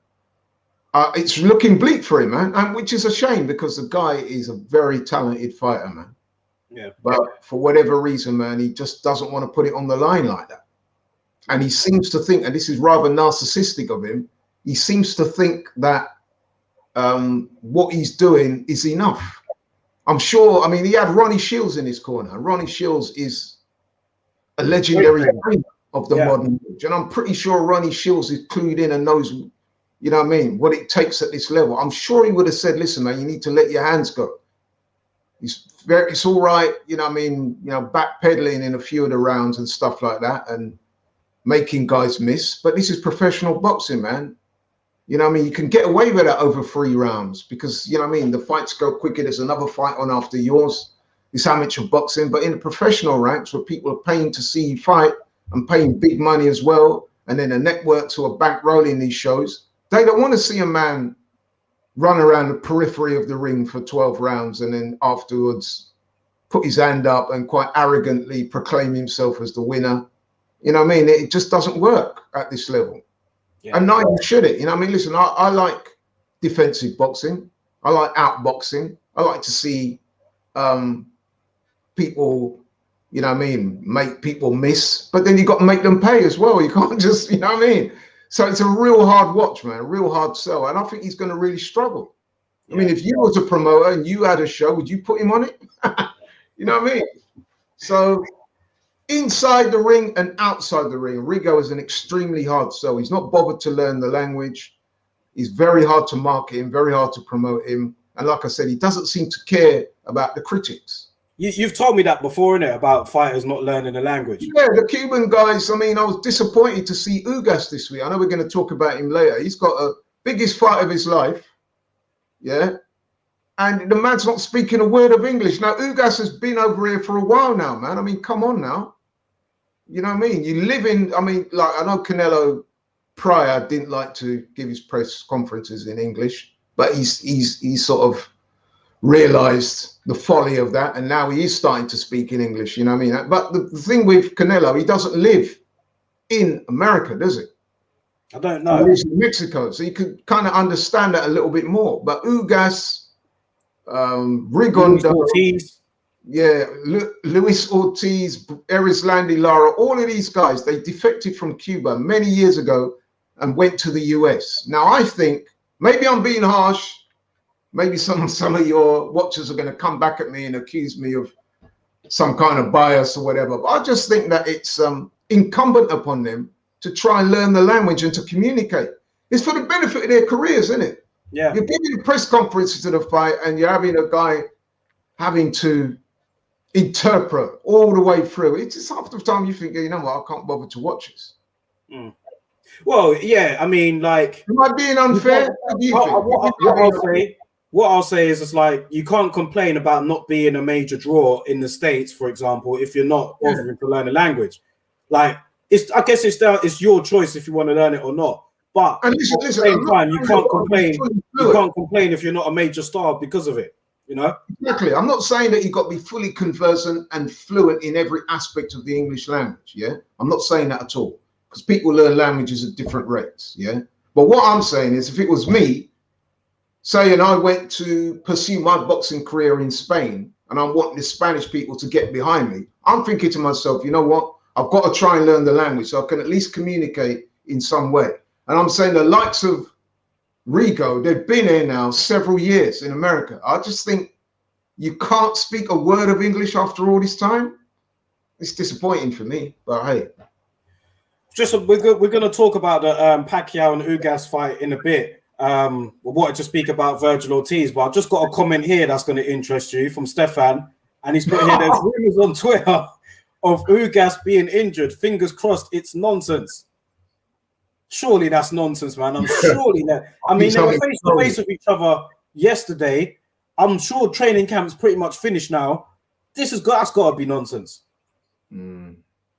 It's looking bleak for him, man, and which is a shame because the guy is a very talented fighter, man. Yeah. But for whatever reason, man, he just doesn't want to put it on the line like that. And he seems to think, and this is rather narcissistic of him, he seems to think that what he's doing is enough. I'm sure, I mean, he had Ronnie Shields in his corner. Ronnie Shields is a legendary trainer of the modern age. And I'm pretty sure Ronnie Shields is clued in and knows, you know what I mean, what it takes at this level. I'm sure he would have said, listen, man, you need to let your hands go. It's all right, you know what I mean, you know, backpedaling in a few of the rounds and stuff like that and making guys miss. But this is professional boxing, man. You know what I mean? You can get away with that over 3 rounds because, you know what I mean, the fights go quicker. There's another fight on after yours. It's amateur boxing. But in the professional ranks where people are paying to see you fight and paying big money as well, and then the networks who are bankrolling these shows, they don't want to see a man run around the periphery of the ring for 12 rounds and then afterwards put his hand up and quite arrogantly proclaim himself as the winner. You know what I mean? It just doesn't work at this level. Yeah. And neither should it. You know what I mean? Listen, I like defensive boxing. I like outboxing. I like to see people, you know what I mean, make people miss. But then you got to make them pay as well. You can't just, you know what I mean? So it's a real hard watch, man, a real hard sell. And I think he's going to really struggle. Yeah. I mean, if you was a promoter and you had a show, would you put him on it? You know what I mean? So inside the ring and outside the ring, Rigo is an extremely hard sell. He's not bothered to learn the language. He's very hard to market him, very hard to promote him. And like I said, he doesn't seem to care about the critics. You've told me that before, innit, about fighters not learning the language. Yeah, the Cuban guys, I mean, I was disappointed to see Ugas this week. I know we're going to talk about him later. He's got a biggest fight of his life. Yeah. And the man's not speaking a word of English. Now, Ugas has been over here for a while now, man. I mean, come on now. You know what I mean? You live in, I mean, like, I know Canelo prior didn't like to give his press conferences in English, but he's sort of realized the folly of that, and now he is starting to speak in English, you know what I mean? But the thing with Canelo, he doesn't live in America, does he? I don't know. He lives in Mexico, so you could kind of understand that a little bit more. But Ugas, Rigondeaux, Ortiz. Yeah, Luis Ortiz, Erislandy Lara, all of these guys, they defected from Cuba many years ago and went to the US. Now, I think, maybe I'm being harsh, maybe some of your watchers are going to come back at me and accuse me of some kind of bias or whatever. But I just think that it's incumbent upon them to try and learn the language and to communicate. It's for the benefit of their careers, isn't it? Yeah. You're giving press conferences to the fight and you're having a guy having to interpret all the way through. It's just half the time you think, you know what, I can't bother to watch this. Mm. Well, yeah, I mean, like, am I being unfair? What I'll say is, it's like, you can't complain about not being a major draw in the States, for example, if you're not bothering to learn the language. Like, I guess it's your choice if you want to learn it or not. But at the same time, you can't complain. You can't complain if you're not a major star because of it. You know? Exactly. I'm not saying that you've got to be fully conversant and fluent in every aspect of the English language. Yeah, I'm not saying that at all, because people learn languages at different rates. Yeah, but what I'm saying is, if it was me, saying I went to pursue my boxing career in Spain and I want the Spanish people to get behind me, I'm thinking to myself, you know what? I've got to try and learn the language so I can at least communicate in some way. And I'm saying the likes of Rigo, they've been here now several years in America. I just think you can't speak a word of English after all this time. It's disappointing for me, but hey. We're going to talk about the Pacquiao and Ugas fight in a bit. We wanted to speak about Virgil Ortiz, but I've just got a comment here that's going to interest you from Stefan, and he's put here, there's rumors on Twitter of Ugas being injured. Fingers crossed, it's nonsense. Surely that's nonsense, man. I'm surely that. I mean, they were face to face with each other yesterday. I'm sure training camp's pretty much finished now. That's got to be nonsense.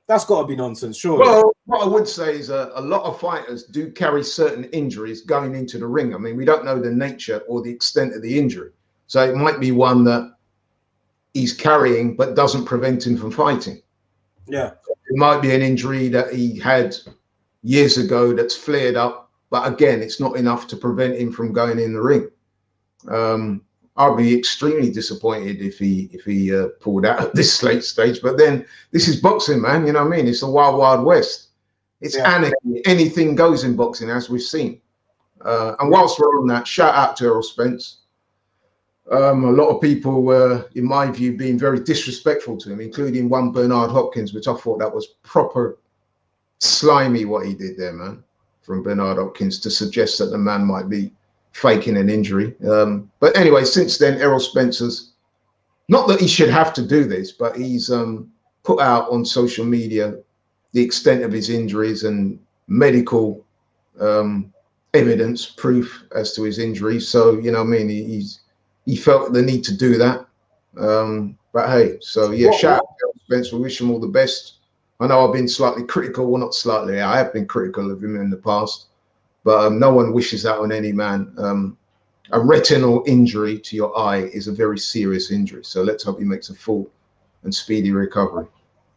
That's got to be nonsense, surely. Well, what I would say is a lot of fighters do carry certain injuries going into the ring. I mean, we don't know the nature or the extent of the injury. So it might be one that he's carrying but doesn't prevent him from fighting. Yeah. It might be an injury that he had years ago that's flared up, but again, it's not enough to prevent him from going in the ring. I'll be extremely disappointed if he pulled out at this late stage. But then this is boxing, man. You know what I mean? It's the wild, wild west. It's anarchy. Anything goes in boxing, as we've seen. And whilst we're on that, shout out to Errol Spence. A lot of people were, in my view, being very disrespectful to him, including one Bernard Hopkins, which I thought that was proper slimy what he did there, man, from Bernard Hopkins to suggest that the man might be faking an injury. But anyway, since then, Errol Spencer's, not that he should have to do this, but he's put out on social media the extent of his injuries and medical evidence, proof as to his injuries. So, you know what I mean? He felt the need to do that. But hey, so yeah, shout out to Errol Spencer. We wish him all the best. I know I've been slightly critical, well, not slightly, I have been critical of him in the past. But no one wishes that on any man. A retinal injury to your eye is a very serious injury. So let's hope he makes a full and speedy recovery.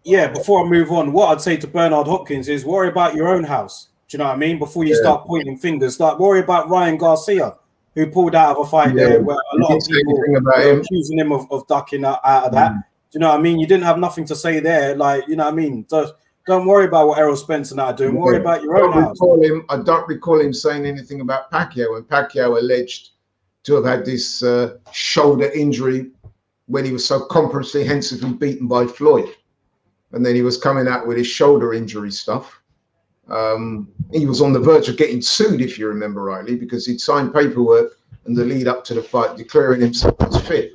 Yeah, before I move on, what I'd say to Bernard Hopkins is worry about your own house. Do you know what I mean? Before you start pointing fingers, like worry about Ryan Garcia, who pulled out of a fight there where a lot of people were accusing him of ducking out of that. Do you know what I mean? You didn't have nothing to say there. Like, you know what I mean? Don't worry about what Errol Spence and I are doing. Worry about your own house. I don't recall him saying anything about Pacquiao, and Pacquiao alleged to have had this shoulder injury when he was so comprehensively beaten by Floyd. And then he was coming out with his shoulder injury stuff. He was on the verge of getting sued, if you remember rightly, because he'd signed paperwork in the lead up to the fight declaring himself as fit.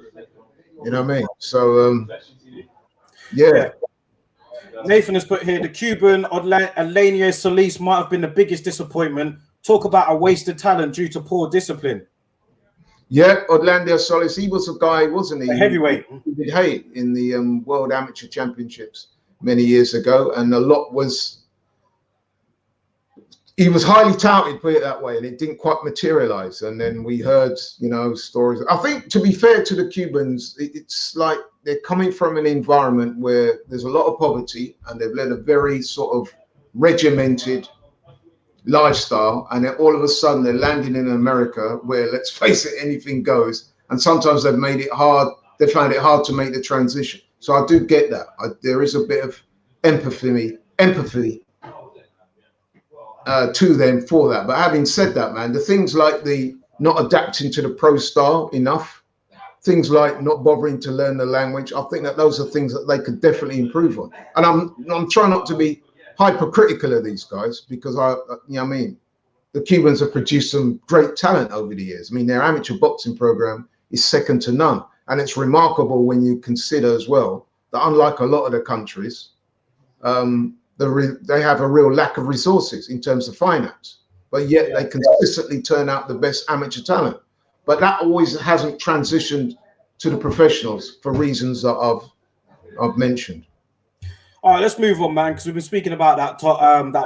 You know what I mean? So, yeah. Nathan has put here, the Cuban Alanio Solis might have been the biggest disappointment. Talk about a wasted talent due to poor discipline. Yeah, Orlando Solis, he was a guy, wasn't he? A heavyweight. He did hate in the World Amateur Championships many years ago, and a lot was... He was highly touted, put it that way, and it didn't quite materialize. And then we heard, you know, stories. I think, to be fair to the Cubans, it's like they're coming from an environment where there's a lot of poverty, and they've led a very sort of regimented lifestyle. And then all of a sudden, they're landing in America, where, let's face it, anything goes. And sometimes they've made it hard. They found it hard to make the transition. So I do get that. There is a bit of empathy. To them for that. But having said that, man, the things like the not adapting to the pro style enough, things like not bothering to learn the language, I think that those are things that they could definitely improve on. And I'm trying not to be hypercritical of these guys, because you know what I mean, the Cubans have produced some great talent over the years. I mean, their amateur boxing program is second to none. And it's remarkable when you consider as well that unlike a lot of the countries, they have a real lack of resources in terms of finance, but yet they consistently turn out the best amateur talent. But that always hasn't transitioned to the professionals for reasons that I've mentioned. All right, let's move on, man, because we've been speaking about that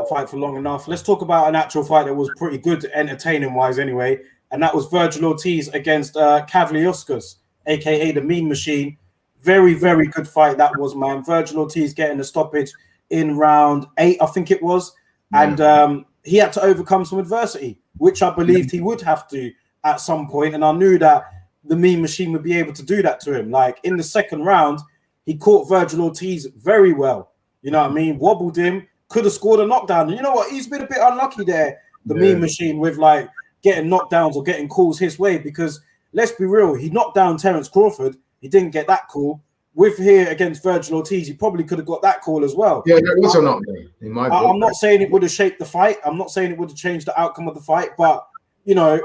fight for long enough. Let's talk about an actual fight that was pretty good, entertaining-wise anyway, and that was Virgil Ortiz against Pac-Ugas, a.k.a. the Mean Machine. Very, very good fight that was, man. Virgil Ortiz getting the stoppage in round 8, I think it was. And he had to overcome some adversity, which I believed he would have to at some point. And I knew that the Mean Machine would be able to do that to him. Like in the second round, he caught Virgil Ortiz very well. You know what I mean? Wobbled him, could have scored a knockdown. And you know what? He's been a bit unlucky there, the Mean Machine, with like getting knockdowns or getting calls his way, because let's be real, he knocked down Terence Crawford. He didn't get that call. With here against Virgil Ortiz, he probably could have got that call as well. Yeah, that was a knockdown. I'm not saying it would have shaped the fight. I'm not saying it would have changed the outcome of the fight, but you know,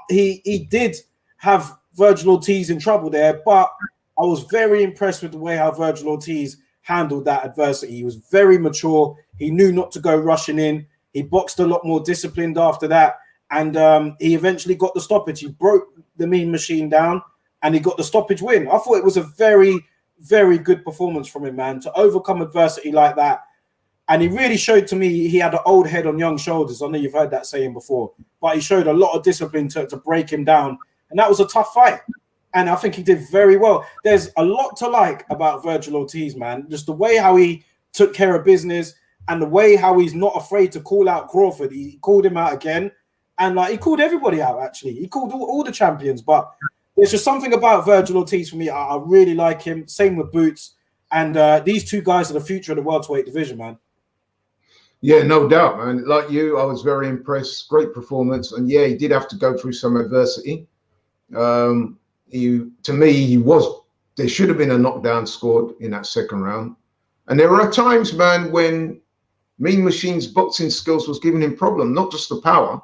he did have Virgil Ortiz in trouble there. But I was very impressed with the way how Virgil Ortiz handled that adversity. He was very mature. He knew not to go rushing in. He boxed a lot more disciplined after that, and he eventually got the stoppage. He broke the Mean Machine down, and he got the stoppage win. I thought it was a very, very good performance from him, man, to overcome adversity like that. And he really showed to me he had an old head on young shoulders. I know you've heard that saying before, but he showed a lot of discipline to break him down. And that was a tough fight. And I think he did very well. There's a lot to like about Virgil Ortiz, man. Just the way how he took care of business and the way how he's not afraid to call out Crawford. He called him out again. And like he called everybody out, actually. He called all the champions. But there's just something about Virgil Ortiz for me. I really like him. Same with Boots. And these two guys are the future of the welterweight division, man. Yeah, no doubt, man. Like you, I was very impressed. Great performance. And yeah, he did have to go through some adversity. To me, there should have been a knockdown scored in that second round. And there are times, man, when Mean Machine's boxing skills was giving him problem, not just the power.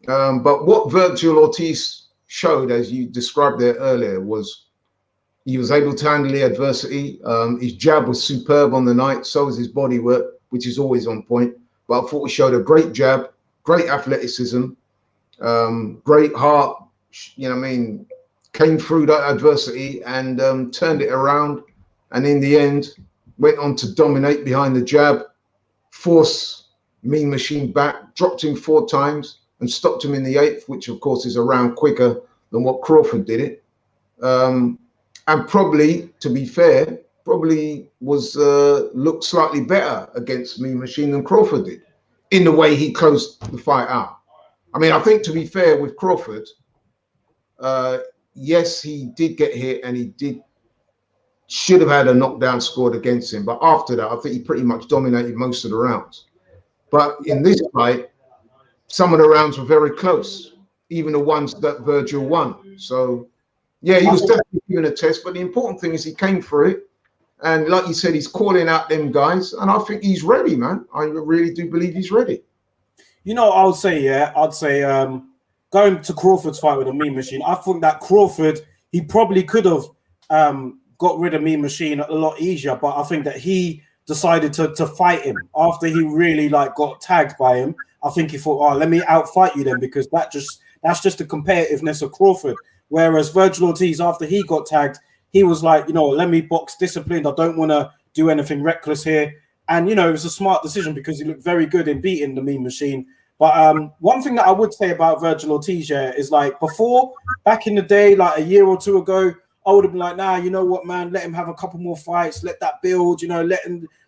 But what Virgil Ortiz showed, as you described there earlier, was he was able to handle the adversity. His jab was superb on the night. So was his body work, which is always on point. But I thought he showed a great jab, great athleticism, great heart, you know what I mean, came through that adversity and turned it around. And in the end, went on to dominate behind the jab, force Mean Machine back, dropped him 4 times and stopped him in the 8th, which of course is a round quicker than what Crawford did it. And probably, to be fair, probably was looked slightly better against Mean Machine than Crawford did in the way he closed the fight out. I mean, I think to be fair with Crawford, yes, he did get hit and he should have had a knockdown scored against him. But after that, I think he pretty much dominated most of the rounds. But in this fight, some of the rounds were very close, even the ones that Virgil won. So, yeah, he was definitely given a test. But the important thing is he came through it. And like you said, he's calling out them guys. And I think he's ready, man. I really do believe he's ready. You know, I'd say going to Crawford's fight with a Mean Machine, I think that Crawford, he probably could have got rid of Mean Machine a lot easier. But I think that he decided to fight him after he really got tagged by him. I think he thought, oh, let me outfight you then, because that's just the competitiveness of Crawford. Whereas Virgil Ortiz, after he got tagged, he was like, let me box disciplined. I don't want to do anything reckless here. And, it was a smart decision because he looked very good in beating the Mean Machine. But one thing that I would say about Virgil Ortiz is before, back in the day, a year or two ago, I would have been like, nah, you know what, man, let him have a couple more fights. Let that build,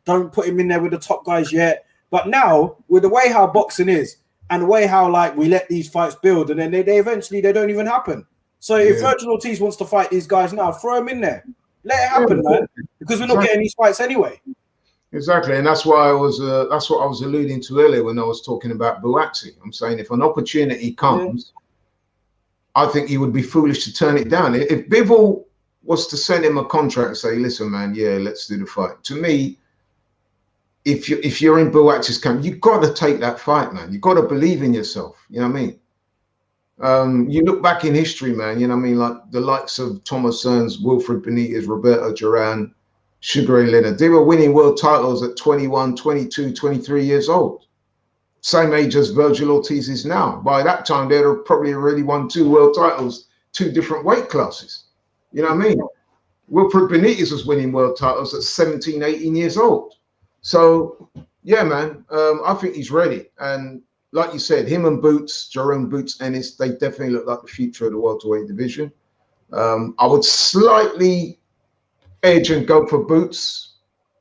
don't put him in there with the top guys yet. But now, with the way how boxing is and the way how we let these fights build and then they eventually don't even happen. So if Virgil Ortiz wants to fight these guys now, throw him in there. Let it happen, man, because we're not getting these fights anyway. Exactly, and that's why that's what I was alluding to earlier when I was talking about Buatsi. I'm saying if an opportunity comes, I think he would be foolish to turn it down. If Bivol was to send him a contract and say, "Listen, man, yeah, let's do the fight," to me, if you're in Buatsi's camp, you've got to take that fight, man. You've got to believe in yourself. You know what I mean? You look back in history, man, like the likes of Thomas Hearns, Wilfred Benitez, Roberto Duran, Sugar Ray Leonard. They were winning world titles at 21, 22, 23 years old. Same age as Virgil Ortiz is now. By that time, they'd have probably already won 2 world titles, 2 different weight classes. You know what I mean? Wilfred Benitez was winning world titles at 17, 18 years old. So, yeah, man, I think he's ready. And like you said, him and Jerome Boots Ennis, they definitely look like the future of the welterweight division. I would slightly edge and go for Boots,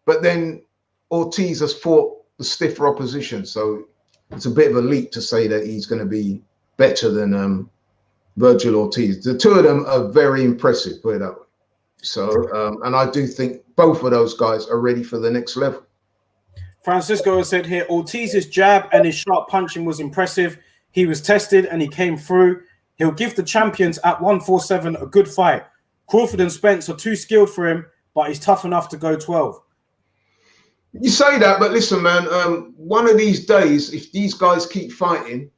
but then Ortiz has fought the stiffer opposition, so it's a bit of a leap to say that he's going to be better than Virgil Ortiz. The two of them are very impressive, put it that way. So, and I do think both of those guys are ready for the next level. Francisco has said here, Ortiz's jab and his sharp punching was impressive. He was tested and he came through. He'll give the champions at 147 a good fight. Crawford and Spence are too skilled for him, but he's tough enough to go 12. You say that, but listen, man, one of these days, if these guys keep fighting,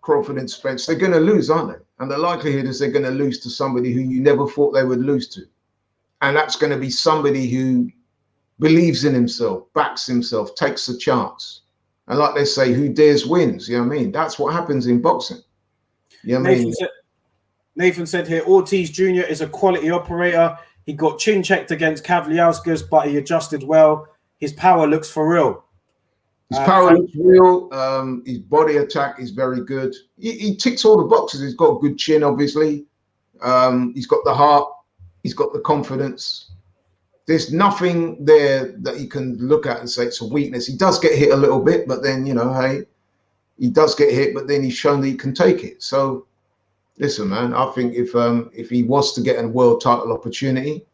Crawford and Spence, they're going to lose, aren't they? And the likelihood is they're going to lose to somebody who you never thought they would lose to. And that's going to be somebody who believes in himself, backs himself, takes a chance. And like they say, who dares wins. You know what I mean? That's what happens in boxing. You know what I mean? Nathan said here, Ortiz Jr. is a quality operator. He got chin checked against Kavliauskas, but he adjusted well. His power looks for real. His power looks real. His body attack is very good. He ticks all the boxes. He's got a good chin, obviously. He's got the heart. He's got the confidence. There's nothing there that you can look at and say it's a weakness. He does get hit a little bit, but then, you know, hey, he does get hit, but then he's shown that he can take it. So, listen, man, I think if he was to get a world title opportunity,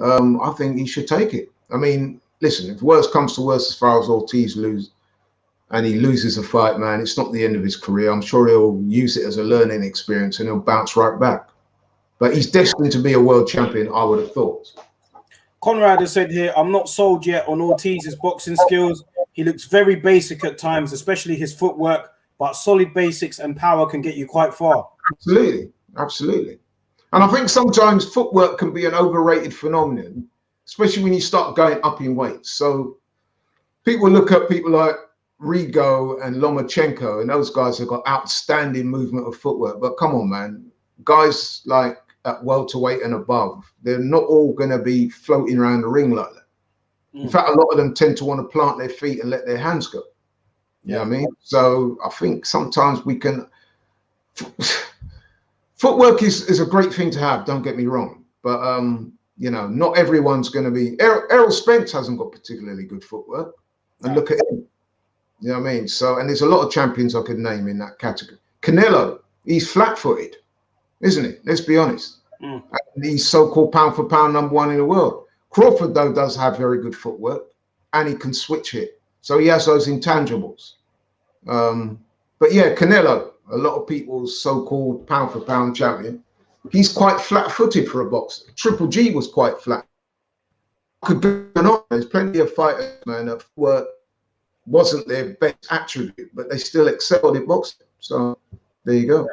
I think he should take it. I mean, listen, if worst comes to worst as far as Ortiz he loses a fight, man, it's not the end of his career. I'm sure he'll use it as a learning experience and he'll bounce right back. But he's destined to be a world champion, I would have thought. Conrad has said here, I'm not sold yet on Ortiz's boxing skills. He looks very basic at times, especially his footwork, but solid basics and power can get you quite far. Absolutely, absolutely. And I think sometimes footwork can be an overrated phenomenon, especially when you start going up in weight. So people look at people like Rigo and Lomachenko, and those guys have got outstanding movement of footwork. But come on, man, guys like at welterweight and above, they're not all going to be floating around the ring like that. In fact, a lot of them tend to want to plant their feet and let their hands go. You know what I mean? So I think sometimes we can... Footwork is a great thing to have, don't get me wrong. But, you know, not everyone's going to be... Errol Spence hasn't got particularly good footwork. And look at him. You know what I mean? So, and there's a lot of champions I could name in that category. Canelo, he's flat-footed, isn't he? Let's be honest. And he's so-called pound-for-pound #1 in the world. Crawford, though, does have very good footwork, and he can switch it. So he has those intangibles. But yeah, Canelo, a lot of people's so-called pound-for-pound champion, he's quite flat-footed for a boxer. Triple G was quite flat. Could go on. There's plenty of fighters, man, that footwork wasn't their best attribute, but they still excelled in boxing. So there you go.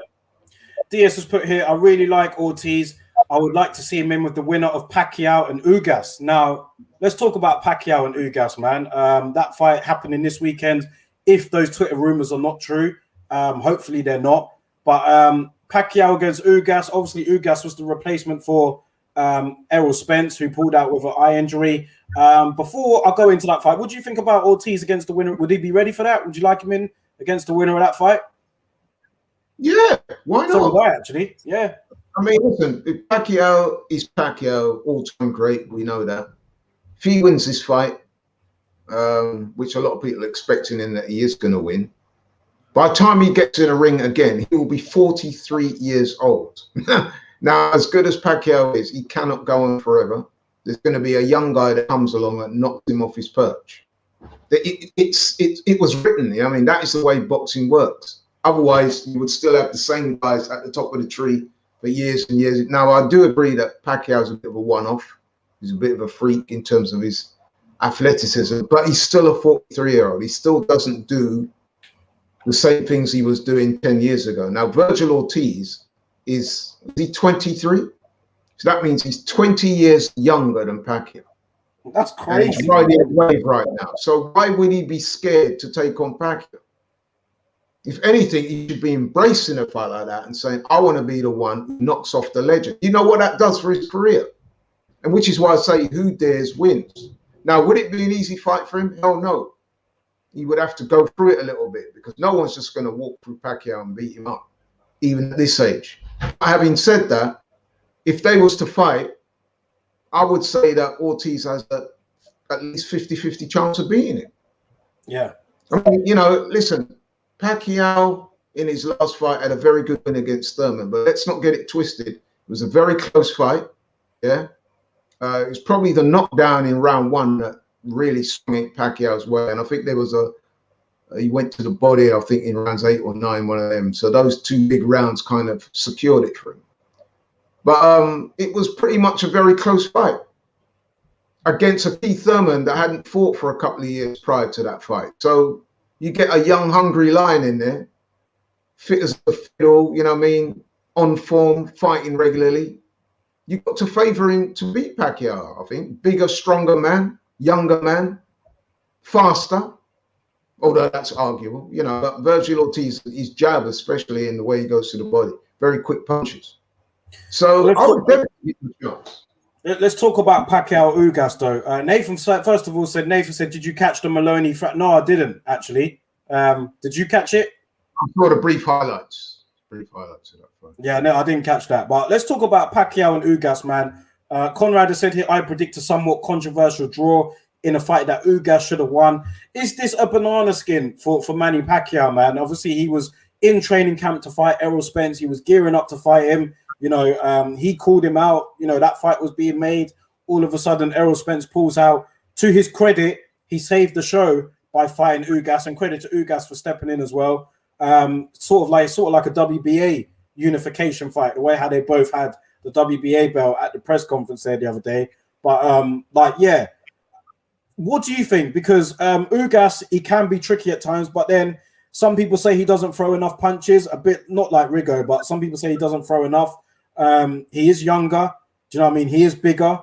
Diaz has put here, I really like Ortiz. I would like to see him in with the winner of Pacquiao and Ugas. Now, let's talk about Pacquiao and Ugas, man. That fight happening this weekend. If those Twitter rumors are not true, hopefully they're not. But Pacquiao against Ugas. Obviously, Ugas was the replacement for Errol Spence, who pulled out with an eye injury. Before I go into that fight, what do you think about Ortiz against the winner? Would he be ready for that? Would you like him in against the winner of that fight? Yeah, why not? So why, actually? Yeah. I mean, listen, if Pacquiao is Pacquiao, all-time great, we know that. If he wins this fight, which a lot of people are expecting in that he is going to win, by the time he gets in a ring again, he will be 43 years old. Now, as good as Pacquiao is, he cannot go on forever. There's going to be a young guy that comes along and knocks him off his perch. It was written. I mean, that is the way boxing works. Otherwise, you would still have the same guys at the top of the tree for years and years. Now, I do agree that Pacquiao's a bit of a one-off. He's a bit of a freak in terms of his athleticism, but he's still a 43-year-old. He still doesn't do the same things he was doing 10 years ago. Now, Virgil Ortiz is he 23? So that means he's 20 years younger than Pacquiao. That's crazy. And he's riding a wave right now. So why would he be scared to take on Pacquiao? If anything, he should be embracing a fight like that and saying, I want to be the one who knocks off the legend. You know what that does for his career? And which is why I say who dares wins. Now, would it be an easy fight for him? Hell no. He would have to go through it a little bit because no one's just going to walk through Pacquiao and beat him up, even at this age. Having said that, if they was to fight, I would say that Ortiz has at least 50-50 chance of beating him. Yeah. I mean, you know, listen, Pacquiao in his last fight had a very good win against Thurman, but let's not get it twisted. It was a very close fight. Yeah. It was probably the knockdown in round 1 that really swung it Pacquiao's way. And I think there was he went to the body, I think, in rounds 8 or 9, one of them. So those 2 big rounds kind of secured it for him. But it was pretty much a very close fight against a Keith Thurman that hadn't fought for a couple of years prior to that fight. So you get a young, hungry lion in there, fit as a fiddle, you know what I mean, on form, fighting regularly. You've got to favour him to beat Pacquiao, I think. Bigger, stronger man, younger man, faster, although that's arguable, you know. But Virgil Ortiz, his jab, especially in the way he goes to the body, very quick punches. So I would definitely give him a chance. Let's talk about Pacquiao Ugas though. Nathan, first of all, Nathan said, "Did you catch the Maloney fight?" No, I didn't actually. Did you catch it? I saw the brief highlights. Brief highlights of that fight. Yeah, no, I didn't catch that. But let's talk about Pacquiao and Ugas, man. Conrad has said here, I predict a somewhat controversial draw in a fight that Ugas should have won. Is this a banana skin for Manny Pacquiao, man? Obviously, he was in training camp to fight Errol Spence. He was gearing up to fight him. You know, he called him out. You know, that fight was being made. All of a sudden, Errol Spence pulls out. To his credit, he saved the show by fighting Ugas, and credit to Ugas for stepping in as well. Sort of like a WBA unification fight, the way how they both had the WBA belt at the press conference there the other day. But yeah, what do you think? Because Ugas, he can be tricky at times, but then some people say he doesn't throw enough punches, a bit not like Rigo, but some people say he doesn't throw enough. He is younger. Do you know what I mean? He is bigger.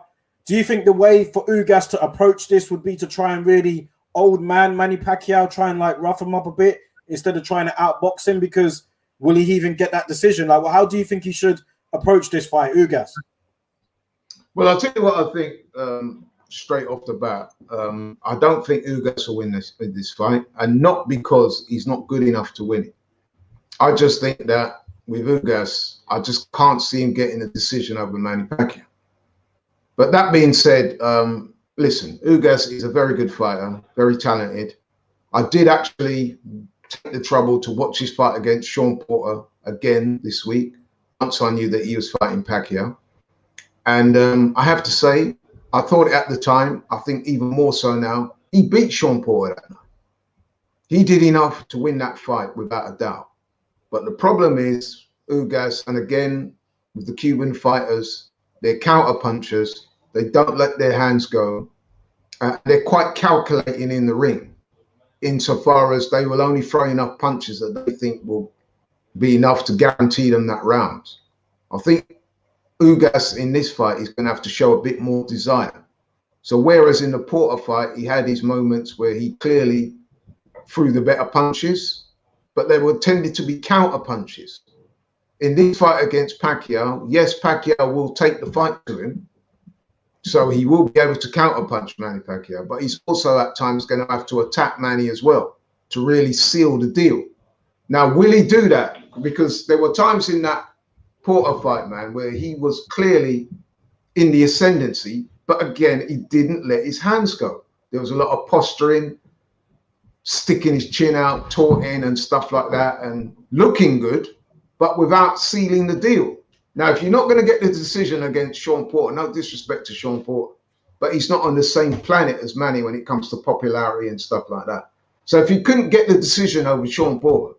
Do you think the way for Ugas to approach this would be to try and really old man Manny Pacquiao, try and like rough him up a bit instead of trying to outbox him? Because will he even get that decision? Like, well, how do you think he should approach this fight, Ugas? Well, I'll tell you what I think straight off the bat. I don't think Ugas will win this fight, and not because he's not good enough to win it. I just think that with Ugas, I just can't see him getting a decision over Manny Pacquiao. But that being said, listen, Ugas is a very good fighter, very talented. I did actually take the trouble to watch his fight against Sean Porter again this week, once I knew that he was fighting Pacquiao. And I have to say, I thought at the time, I think even more so now, he beat Sean Porter that night. He did enough to win that fight without a doubt. But the problem is, Ugas, and again, with the Cuban fighters, they're counter punchers. They don't let their hands go. They're quite calculating in the ring, insofar as they will only throw enough punches that they think will be enough to guarantee them that round. I think Ugas in this fight is going to have to show a bit more desire. So whereas in the Porter fight, he had his moments where he clearly threw the better punches, but they were tended to be counter punches. In this fight against Pacquiao, yes, Pacquiao will take the fight to him, so he will be able to counter punch Manny Pacquiao, but he's also at times going to have to attack Manny as well to really seal the deal. Now, will he do that? Because there were times in that Porter fight, man, where he was clearly in the ascendancy, but again, he didn't let his hands go. There was a lot of posturing, sticking his chin out, taunting and stuff like that, and looking good, but without sealing the deal. Now, if you're not going to get the decision against Sean Porter, no disrespect to Sean Porter, but he's not on the same planet as Manny when it comes to popularity and stuff like that. So if you couldn't get the decision over Sean Porter,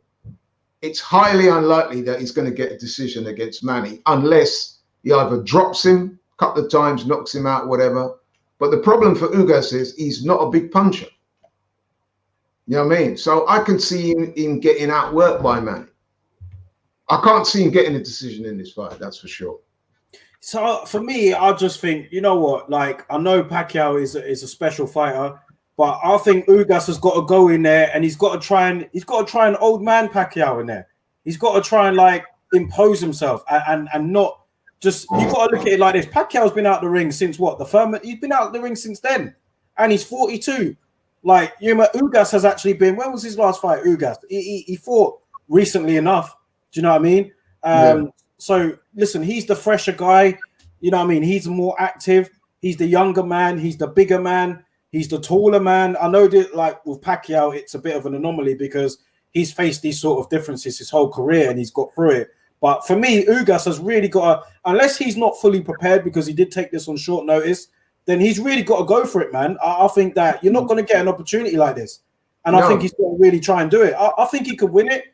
it's highly unlikely that he's going to get a decision against Manny unless he either drops him a couple of times, knocks him out, whatever. But the problem for Ugas is he's not a big puncher. You know what I mean? So I can see him getting outworked by Manny. I can't see him getting a decision in this fight, that's for sure. So for me, I just think, you know what, like, I know Pacquiao is a special fighter, but I think Ugas has got to go in there and he's got to try and old man Pacquiao in there. He's got to try and like impose himself and not just, you got to look at it like this. Pacquiao's been out the ring since what? He's been out the ring since then, and he's 42. Like, you know, Ugas has actually been, when was his last fight, Ugas? He fought recently enough. Do you know what I mean? Yeah. So listen, he's the fresher guy. You know what I mean? He's more active. He's the younger man. He's the bigger man. He's the taller man. I know that, like with Pacquiao, it's a bit of an anomaly because he's faced these sort of differences his whole career and he's got through it. But for me, Ugas has really got to, unless he's not fully prepared because he did take this on short notice, then he's really got to go for it, man. I think that you're not going to get an opportunity like this. And I think he's going to really try and do it. I think he could win it.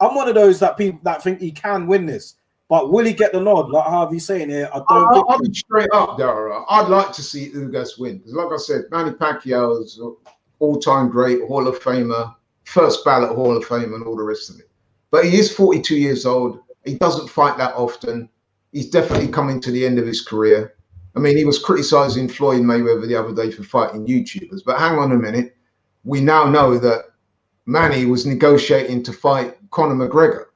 I'm one of those that people that think he can win this, but will he get the nod? Like Harvey's saying here, I'll be straight up, Dara. I'd like to see Ugas win because, like I said, Manny Pacquiao is an all-time great Hall of Famer, first ballot Hall of Fame, and all the rest of it. But he is 42 years old. He doesn't fight that often. He's definitely coming to the end of his career. I mean, he was criticizing Floyd Mayweather the other day for fighting YouTubers. But hang on a minute, we now know that Manny was negotiating to fight Conor McGregor,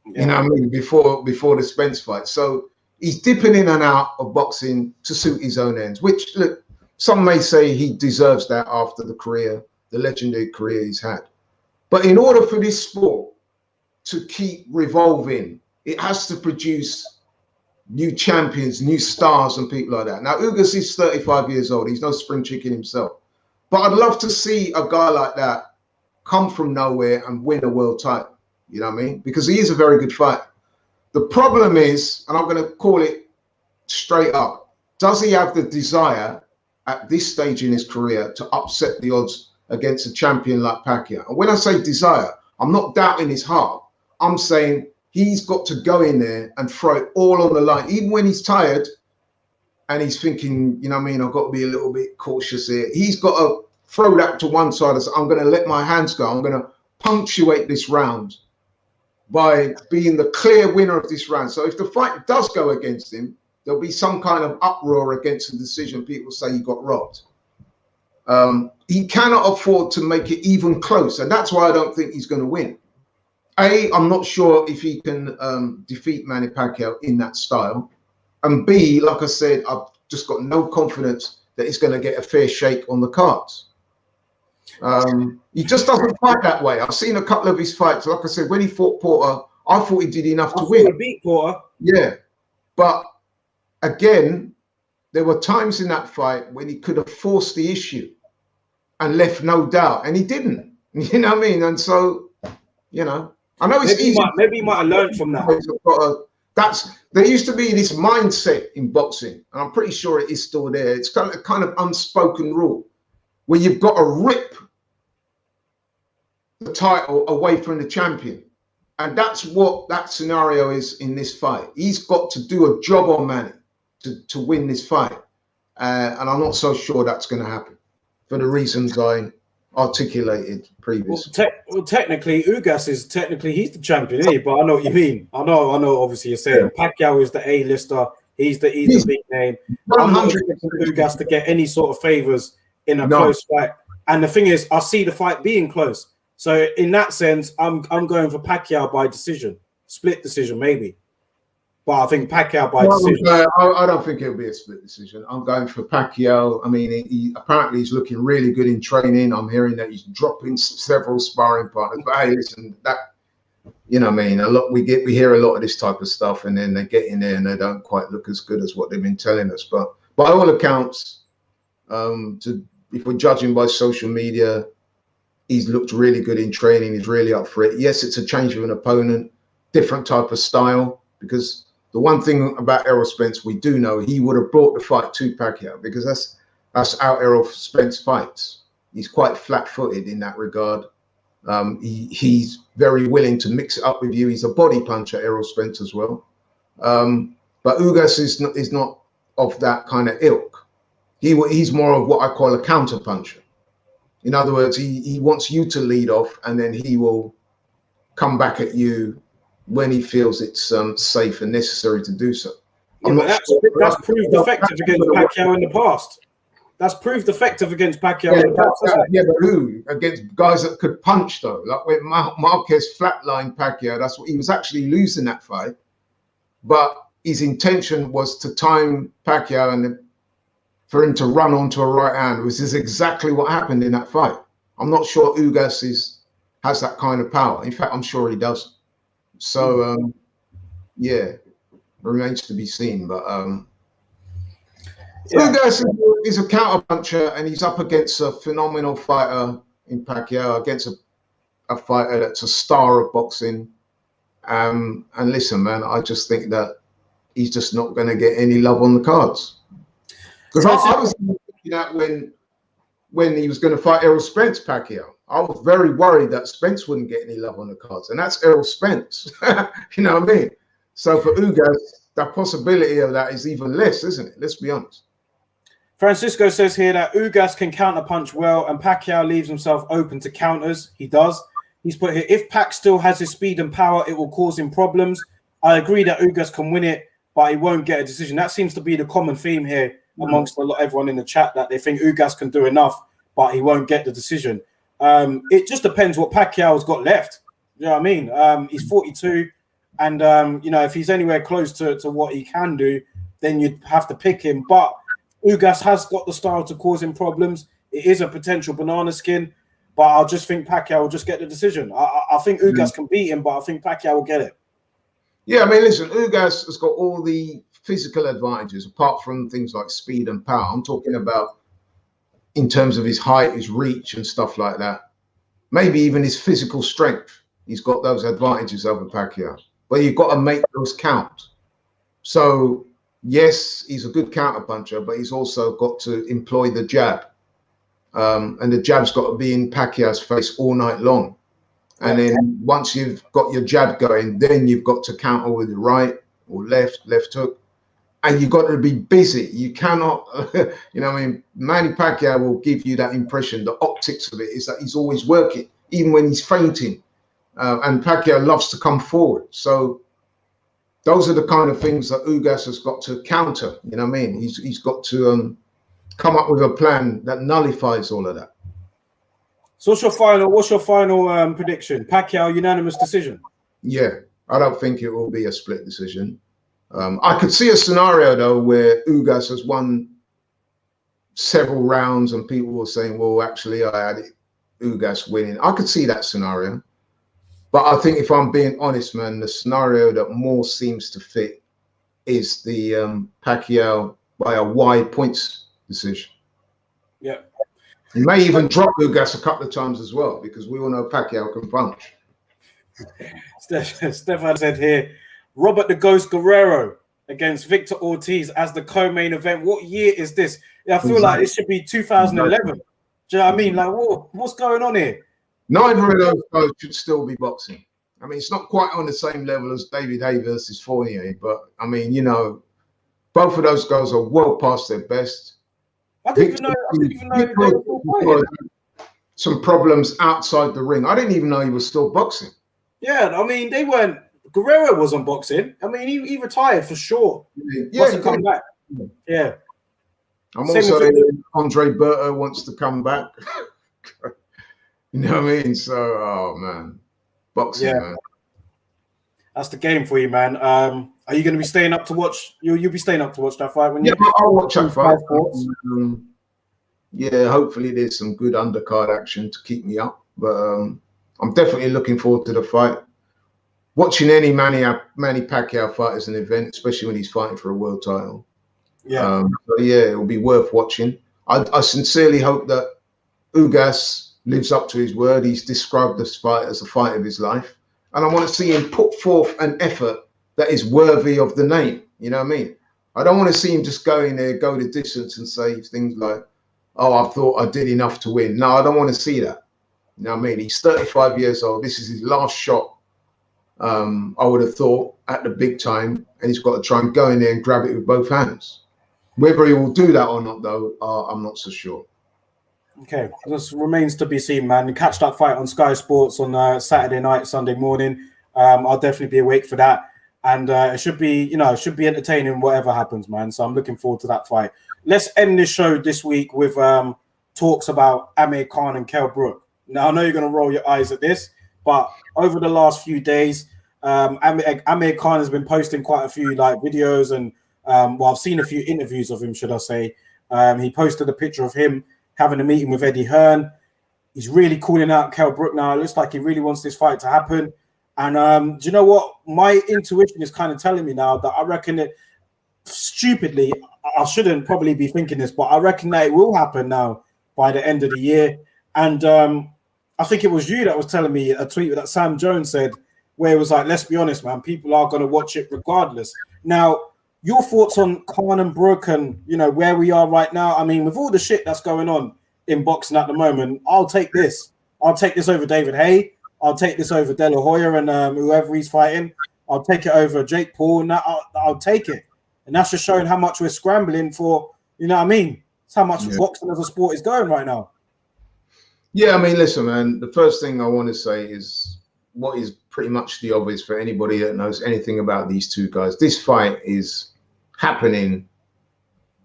you know what I mean, before the Spence fight. So He's dipping in and out of boxing to suit his own ends, which, look, some may say he deserves that after the legendary career he's had. But in order for this sport to keep revolving, it has to produce new champions, new stars and people like that. Now, Ugas is 35 years old. He's no spring chicken himself. But I'd love to see a guy like that come from nowhere and win a world title. You know what I mean? Because he is a very good fighter. The problem is, and I'm going to call it straight up, does he have the desire at this stage in his career to upset the odds against a champion like Pacquiao? And when I say desire, I'm not doubting his heart. I'm saying he's got to go in there and throw it all on the line, even when he's tired and he's thinking, you know what I mean, I've got to be a little bit cautious here. He's got to throw that to one side and say, I'm going to let my hands go. I'm going to punctuate this round by being the clear winner of this round. So if the fight does go against him, there'll be some kind of uproar against the decision. People say he got robbed. He cannot afford to make it even close. And that's why I don't think he's going to win. A, I'm not sure if he can defeat Manny Pacquiao in that style. And B, like I said, I've just got no confidence that he's going to get a fair shake on the cards. He just doesn't fight that way. I've seen a couple of his fights. Like I said, when he fought Porter, I thought he did enough to win. He beat Porter. Yeah. But again, there were times in that fight when he could have forced the issue and left no doubt. And he didn't. You know what I mean? And so, you know, I know it's easy. Maybe he might have learned from that. There used to be this mindset in boxing, and I'm pretty sure it is still there. It's kind of unspoken rule where you've got to rip the title away from the champion. And that's what that scenario is in this fight. He's got to do a job on Manny to win this fight. And I'm not so sure that's going to happen for the reasons I articulated previously. Well, technically, Ugas is he's the champion, isn't he? But I know what you mean. I know. Obviously, you're saying Pacquiao is the A-lister. He's the big name. I'm not expecting Ugas to get any sort of favors in a close fight. And the thing is, I see the fight being close. So in that sense, I'm going for Pacquiao by decision, split decision maybe. But I think Pacquiao by decision. I don't think it'll be a split decision. I'm going for Pacquiao. I mean, he apparently he's looking really good in training. I'm hearing that he's dropping several sparring partners. But hey, listen, that, you know what I mean, we hear a lot of this type of stuff, and then they get in there and they don't quite look as good as what they've been telling us. But by all accounts, if we're judging by social media, he's looked really good in training. He's really up for it. Yes, it's a change of an opponent, different type of style, because the one thing about Errol Spence, we do know he would have brought the fight to Pacquiao, because that's how Errol Spence fights. He's quite flat-footed in that regard. He's very willing to mix it up with you. He's a body puncher, Errol Spence, as well. But Ugas is not of that kind of ilk. He's more of what I call a counter puncher. In other words, he wants you to lead off, and then he will come back at you when he feels it's safe and necessary to do so. That's proved effective against Pacquiao in the past. That's proved effective against Pacquiao in the past. Yeah, but who? Against guys that could punch, though. Like when Marquez flatlined Pacquiao, that's what he was actually losing that fight. But his intention was to time Pacquiao and for him to run onto a right hand, which is exactly what happened in that fight. I'm not sure Ugas has that kind of power. In fact, I'm sure he does. So, yeah, remains to be seen. But Ugas is a counter puncher, and he's up against a phenomenal fighter in Pacquiao, against a fighter that's a star of boxing. And listen, man, I just think that he's just not going to get any love on the cards. Because I was thinking that when he was going to fight Errol Spence, Pacquiao, I was very worried that Spence wouldn't get any love on the cards, and that's Errol Spence. You know what I mean? So for Ugas, the possibility of that is even less, isn't it? Let's be honest. Francisco says here that Ugas can counterpunch well, and Pacquiao leaves himself open to counters. He does. He's put here, if Pac still has his speed and power, it will cause him problems. I agree that Ugas can win it, but he won't get a decision. That seems to be the common theme here amongst everyone in the chat, that they think Ugas can do enough, but he won't get the decision. It just depends what Pacquiao's got left. You know what I mean? He's 42. And, you know, if he's anywhere close to what he can do, then you'd have to pick him. But Ugas has got the style to cause him problems. It is a potential banana skin, but I just think Pacquiao will just get the decision. I think Ugas can beat him, but I think Pacquiao will get it. Yeah, I mean, listen, Ugas has got all the physical advantages, apart from things like speed and power. I'm talking about in terms of his height, his reach and stuff like that. Maybe even his physical strength. He's got those advantages over Pacquiao. But you've got to make those count. So, yes, he's a good counter puncher, but he's also got to employ the jab. And the jab's got to be in Pacquiao's face all night long. And then once you've got your jab going, then you've got to counter with the right or left hook. And you've got to be busy. You cannot, you know what I mean? Manny Pacquiao will give you that impression. The optics of it is that he's always working, even when he's fainting. And Pacquiao loves to come forward. So those are the kind of things that Ugas has got to counter. You know what I mean? He's got to come up with a plan that nullifies all of that. So what's your final prediction? Pacquiao unanimous decision? Yeah, I don't think it will be a split decision. I could see a scenario though where Ugas has won several rounds and people were saying, well, actually I had Ugas winning. I could see that scenario. But I think if I'm being honest, man, the scenario that more seems to fit is the Pacquiao by a wide points decision. Yeah. He may even drop Ugas a couple of times as well, because we all know Pacquiao can punch. Stefan said here, Robert the Ghost Guerrero against Victor Ortiz as the co-main event. What year is this? I feel like it should be 2011. Do you know what I mean? Like, what's going on here? Neither of those guys should still be boxing. I mean, it's not quite on the same level as David Haye versus Fournier, but I mean, you know, both of those guys are well past their best. I didn't even know they were still fighting. Some problems outside the ring. I didn't even know he was still boxing. Yeah, I mean, they weren't. Guerrero wasn't boxing. I mean, he retired for sure. Yeah, he come back. Yeah. I'm also hearing Andre Berto wants to come back. You know what I mean? So, oh man, boxing, man. That's the game for you, man. Are you going to be staying up to watch? You'll be staying up to watch that fight when you? Yeah, I'll watch that fight. Yeah, hopefully there's some good undercard action to keep me up. But I'm definitely looking forward to the fight. Watching any Manny Pacquiao fight is an event, especially when he's fighting for a world title. Yeah. So yeah, it will be worth watching. I sincerely hope that Ugas lives up to his word. He's described this fight as the fight of his life. And I want to see him put forth an effort that is worthy of the name. You know what I mean? I don't want to see him just go in there, go the distance and say things like, oh, I thought I did enough to win. No, I don't want to see that. You know what I mean? He's 35 years old. This is his last shot, I would have thought, at the big time. And he's got to try and go in there and grab it with both hands. Whether he will do that or not, though, I'm not so sure. Okay, this remains to be seen, man. Catch that fight on Sky Sports on Saturday night, Sunday morning. I'll definitely be awake for that, and it should be, entertaining whatever happens, man. So I'm looking forward to that fight. Let's end this show this week with talks about Amir Khan and Kell Brook. Now I know you're going to roll your eyes at this, but over the last few days, Amir Khan has been posting quite a few videos and I've seen a few interviews of him, should I say. He posted a picture of him having a meeting with Eddie Hearn. He's really calling out Kell Brook now. It looks like he really wants this fight to happen. And do you know what? My intuition is kind of telling me now that I reckon that, stupidly, I shouldn't probably be thinking this, but I reckon that it will happen now by the end of the year. And I think it was you that was telling me a tweet that Sam Jones said, where it was like, let's be honest, man, people are going to watch it regardless. Now, your thoughts on Khan and Brook and, where we are right now? I mean, with all the shit that's going on in boxing at the moment, I'll take this. I'll take this over David Haye. I'll take this over De La Hoya and whoever he's fighting. I'll take it over Jake Paul. And I'll take it. And that's just showing how much we're scrambling for, you know what I mean? It's how much boxing as a sport is going right now. Yeah, I mean, listen, man, the first thing I want to say is what is pretty much the obvious for anybody that knows anything about these two guys. This fight is happening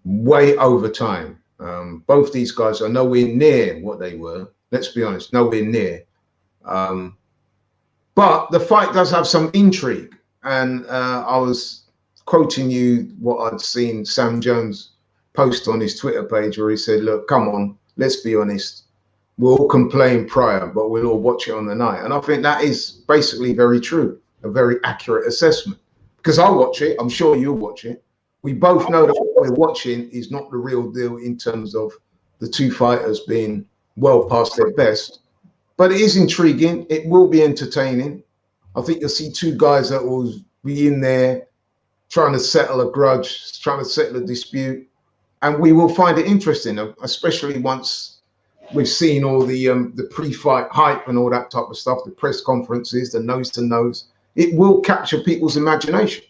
way over time. Both these guys are nowhere near what they were. Let's be honest, nowhere near. But the fight does have some intrigue. and I was quoting you what I'd seen Sam Jones post on his Twitter page, where he said, "Look, come on, let's be honest. We'll all complain prior, but we'll all watch it on the night." And I think that is basically very true, a very accurate assessment. Because I'll watch it, I'm sure you'll watch it. We both know that what we're watching is not the real deal in terms of the two fighters being well past their best. But it is intriguing. It will be entertaining. I think you'll see two guys that will be in there trying to settle a grudge, trying to settle a dispute. And we will find it interesting, especially once we've seen all the pre-fight hype and all that type of stuff, the press conferences, the nose-to-nose. It will capture people's imagination.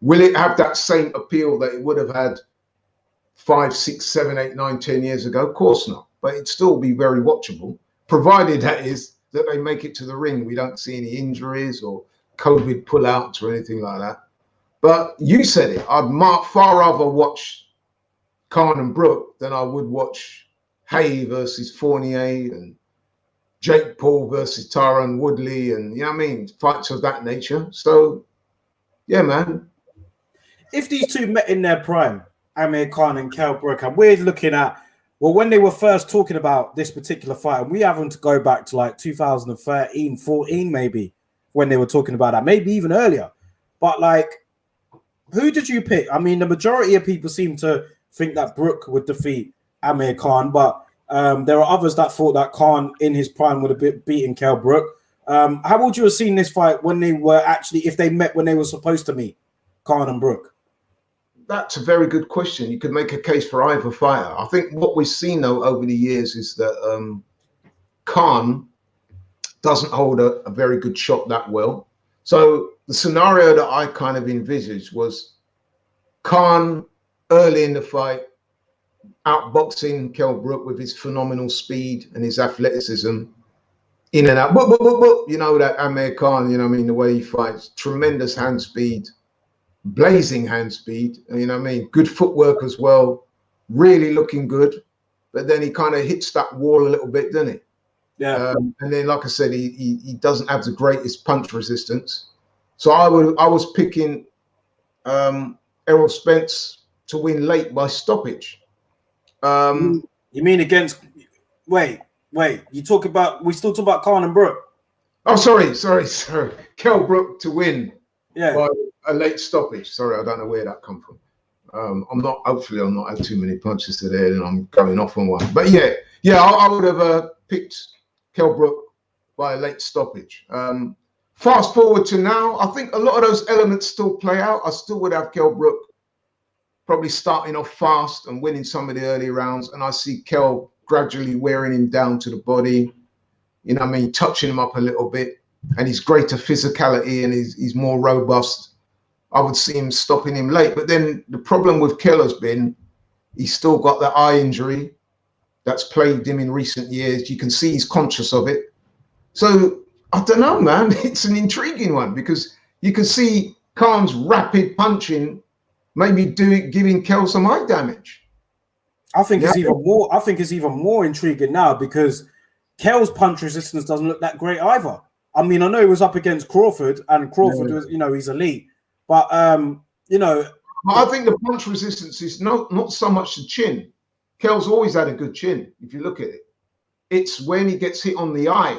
Will it have that same appeal that it would have had 5, 6, 7, 8, 9, 10 years ago? Of course not. But it'd still be very watchable, provided that is that they make it to the ring. We don't see any injuries or COVID pullouts or anything like that. But you said it. I'd far rather watch Khan and Brook than I would watch Hay versus Fournier and Jake Paul versus Tyron Woodley, and you know what I mean, fights of that nature. So, yeah, man. If these two met in their prime, Amir Khan and Kell Brook, and we're looking at, well, when they were first talking about this particular fight, and we haven't to go back to like 2013, 14, maybe, when they were talking about that, maybe even earlier. But like, who did you pick? I mean, the majority of people seem to think that Brook would defeat Amir Khan, but there are others that thought that Khan in his prime would have beaten Kell Brook. How would you have seen this fight when they were actually, if they met when they were supposed to meet, Khan and Brook? That's a very good question. You could make a case for either fighter. I think what we've seen, though, over the years is that Khan doesn't hold a very good shot that well. So the scenario that I kind of envisaged was Khan early in the fight, outboxing Kell Brook with his phenomenal speed and his athleticism, in and out. You know, that Amir Khan, you know what I mean, the way he fights, tremendous hand speed, blazing hand speed, you know what I mean, good footwork as well, really looking good. But then he kind of hits that wall a little bit, doesn't he? Yeah. And then, like I said, he doesn't have the greatest punch resistance. So I was picking Errol Spence to win late by stoppage. You mean against? Wait. We still talk about Khan and Brook. Oh, sorry. Kell Brook to win by a late stoppage. Sorry, I don't know where that come from. Hopefully I'm not had too many punches today and I'm going off on one. But yeah, I would have picked Kell Brook by a late stoppage. Fast forward to now, I think a lot of those elements still play out. I still would have Kell Brook probably starting off fast and winning some of the early rounds. And I see Kell gradually wearing him down to the body, you know what I mean, touching him up a little bit. And his greater physicality and he's more robust. I would see him stopping him late. But then the problem with Kell has been he's still got that eye injury that's plagued him in recent years. You can see he's conscious of it. So I don't know, man. It's an intriguing one because you can see Khan's rapid punching maybe giving Kell some eye damage. I think it's even more intriguing now because Kell's punch resistance doesn't look that great either. I mean, I know he was up against Crawford, and Crawford was, you know, he's elite, but you know. I think the punch resistance is not so much the chin. Kell's always had a good chin, if you look at it. It's when he gets hit on the eye.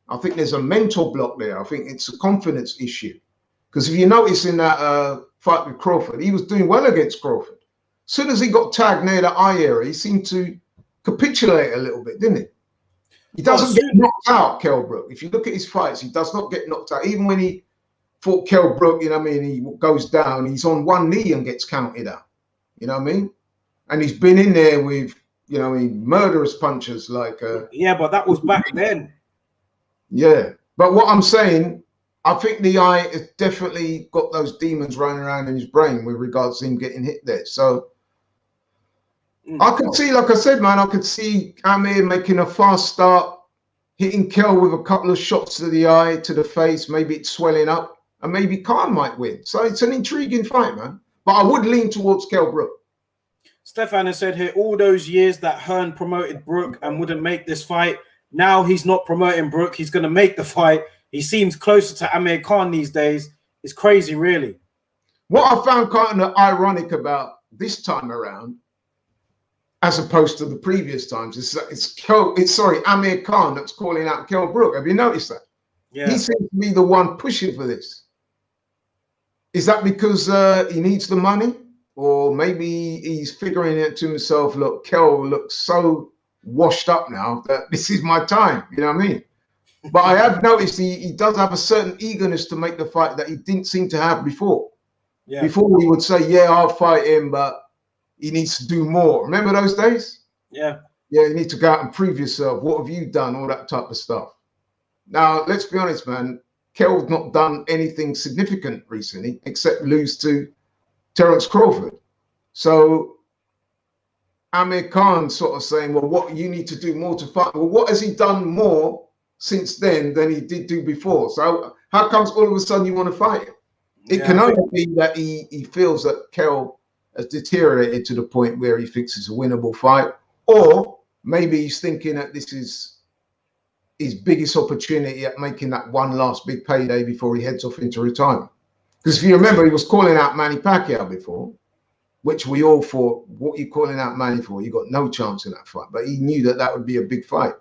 I think there's a mental block there. I think it's a confidence issue. Because if you notice in that fight with Crawford, he was doing well against Crawford. As soon as he got tagged near the eye area, he seemed to capitulate a little bit, didn't he? He doesn't get knocked out, Kell Brook. If you look at his fights, he does not get knocked out. Even when he fought Kell Brook, you know what I mean, he goes down, he's on one knee and gets counted out. You know what I mean? And he's been in there with, you know, murderous punches like. Yeah, but that was back then. Yeah, but what I'm saying, I think the eye has definitely got those demons running around in his brain with regards to him getting hit there. So I could see, like I said, man, I could see Amir making a fast start, hitting Kell with a couple of shots to the eye, to the face, maybe it's swelling up, and maybe Khan might win. So it's an intriguing fight, man. But I would lean towards Kell Brook. Stefan has said here, all those years that Hearn promoted Brook and wouldn't make this fight, now he's not promoting Brook. He's going to make the fight. He seems closer to Amir Khan these days. It's crazy, really. What I found kind of ironic about this time around, as opposed to the previous times, is that it's Amir Khan that's calling out Kell Brook. Have you noticed that? Yeah. He seems to be the one pushing for this. Is that because he needs the money? Or maybe he's figuring it to himself, look, Kell looks so washed up now that this is my time. You know what I mean? But I have noticed he does have a certain eagerness to make the fight that he didn't seem to have before. Yeah. Before he would say, yeah, I'll fight him, but he needs to do more. Remember those days? Yeah. Yeah, you need to go out and prove yourself. What have you done? All that type of stuff. Now, let's be honest, man. Kell's not done anything significant recently except lose to Terence Crawford. So Amir Khan sort of saying, well, what you need to do more to fight. Well, what has he done more since then than he did do before? So how comes all of a sudden you want to fight him? It can only be that he feels that Kell has deteriorated to the point where he thinks it's a winnable fight, or maybe he's thinking that this is his biggest opportunity at making that one last big payday before he heads off into retirement. Because if you remember, he was calling out Manny Pacquiao before, which we all thought, what are you calling out Manny for? You got no chance in that fight. But he knew that would be a big fight.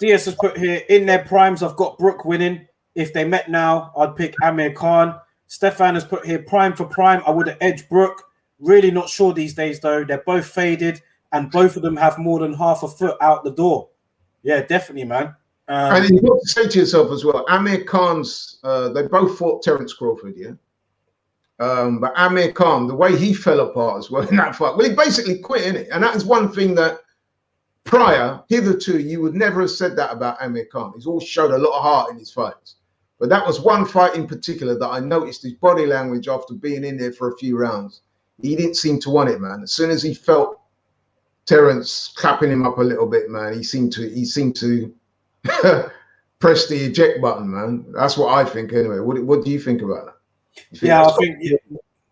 Diaz has put here, in their primes, I've got Brook winning. If they met now, I'd pick Amir Khan. Stefan has put here, prime for prime, I would have edged Brook. Really not sure these days, though. They're both faded, and both of them have more than half a foot out the door. Yeah, definitely, man. And you've got to say to yourself as well, Amir Khan's, they both fought Terence Crawford, yeah? But Amir Khan, the way he fell apart as well in that fight, well, he basically quit, innit? And that is one thing that hitherto, you would never have said that about Amir Khan. He's always showed a lot of heart in his fights. But that was one fight in particular that I noticed his body language after being in there for a few rounds. He didn't seem to want it, man. As soon as he felt Terence clapping him up a little bit, man, he seemed to press the eject button, man. That's what I think anyway. What do you think about that?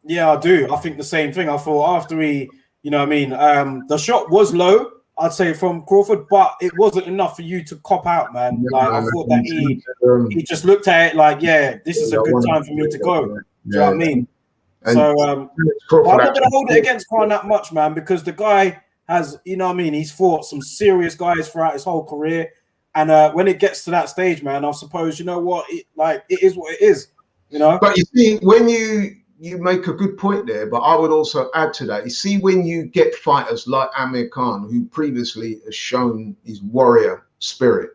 Yeah, I do. I think the same thing. I thought after he, you know what I mean, the shot was low, I'd say, from Crawford, but it wasn't enough for you to cop out, man. Like, I thought that he just looked at it like, yeah, this is a good time for me to go. Do you know what I mean? So I'm not going to hold it against Khan that much, man, because the guy has, you know what I mean, he's fought some serious guys throughout his whole career. And when it gets to that stage, man, I suppose, you know what, it is what it is, you know? But you see, when you make a good point there, but I would also add to that. You see, when you get fighters like Amir Khan, who previously has shown his warrior spirit,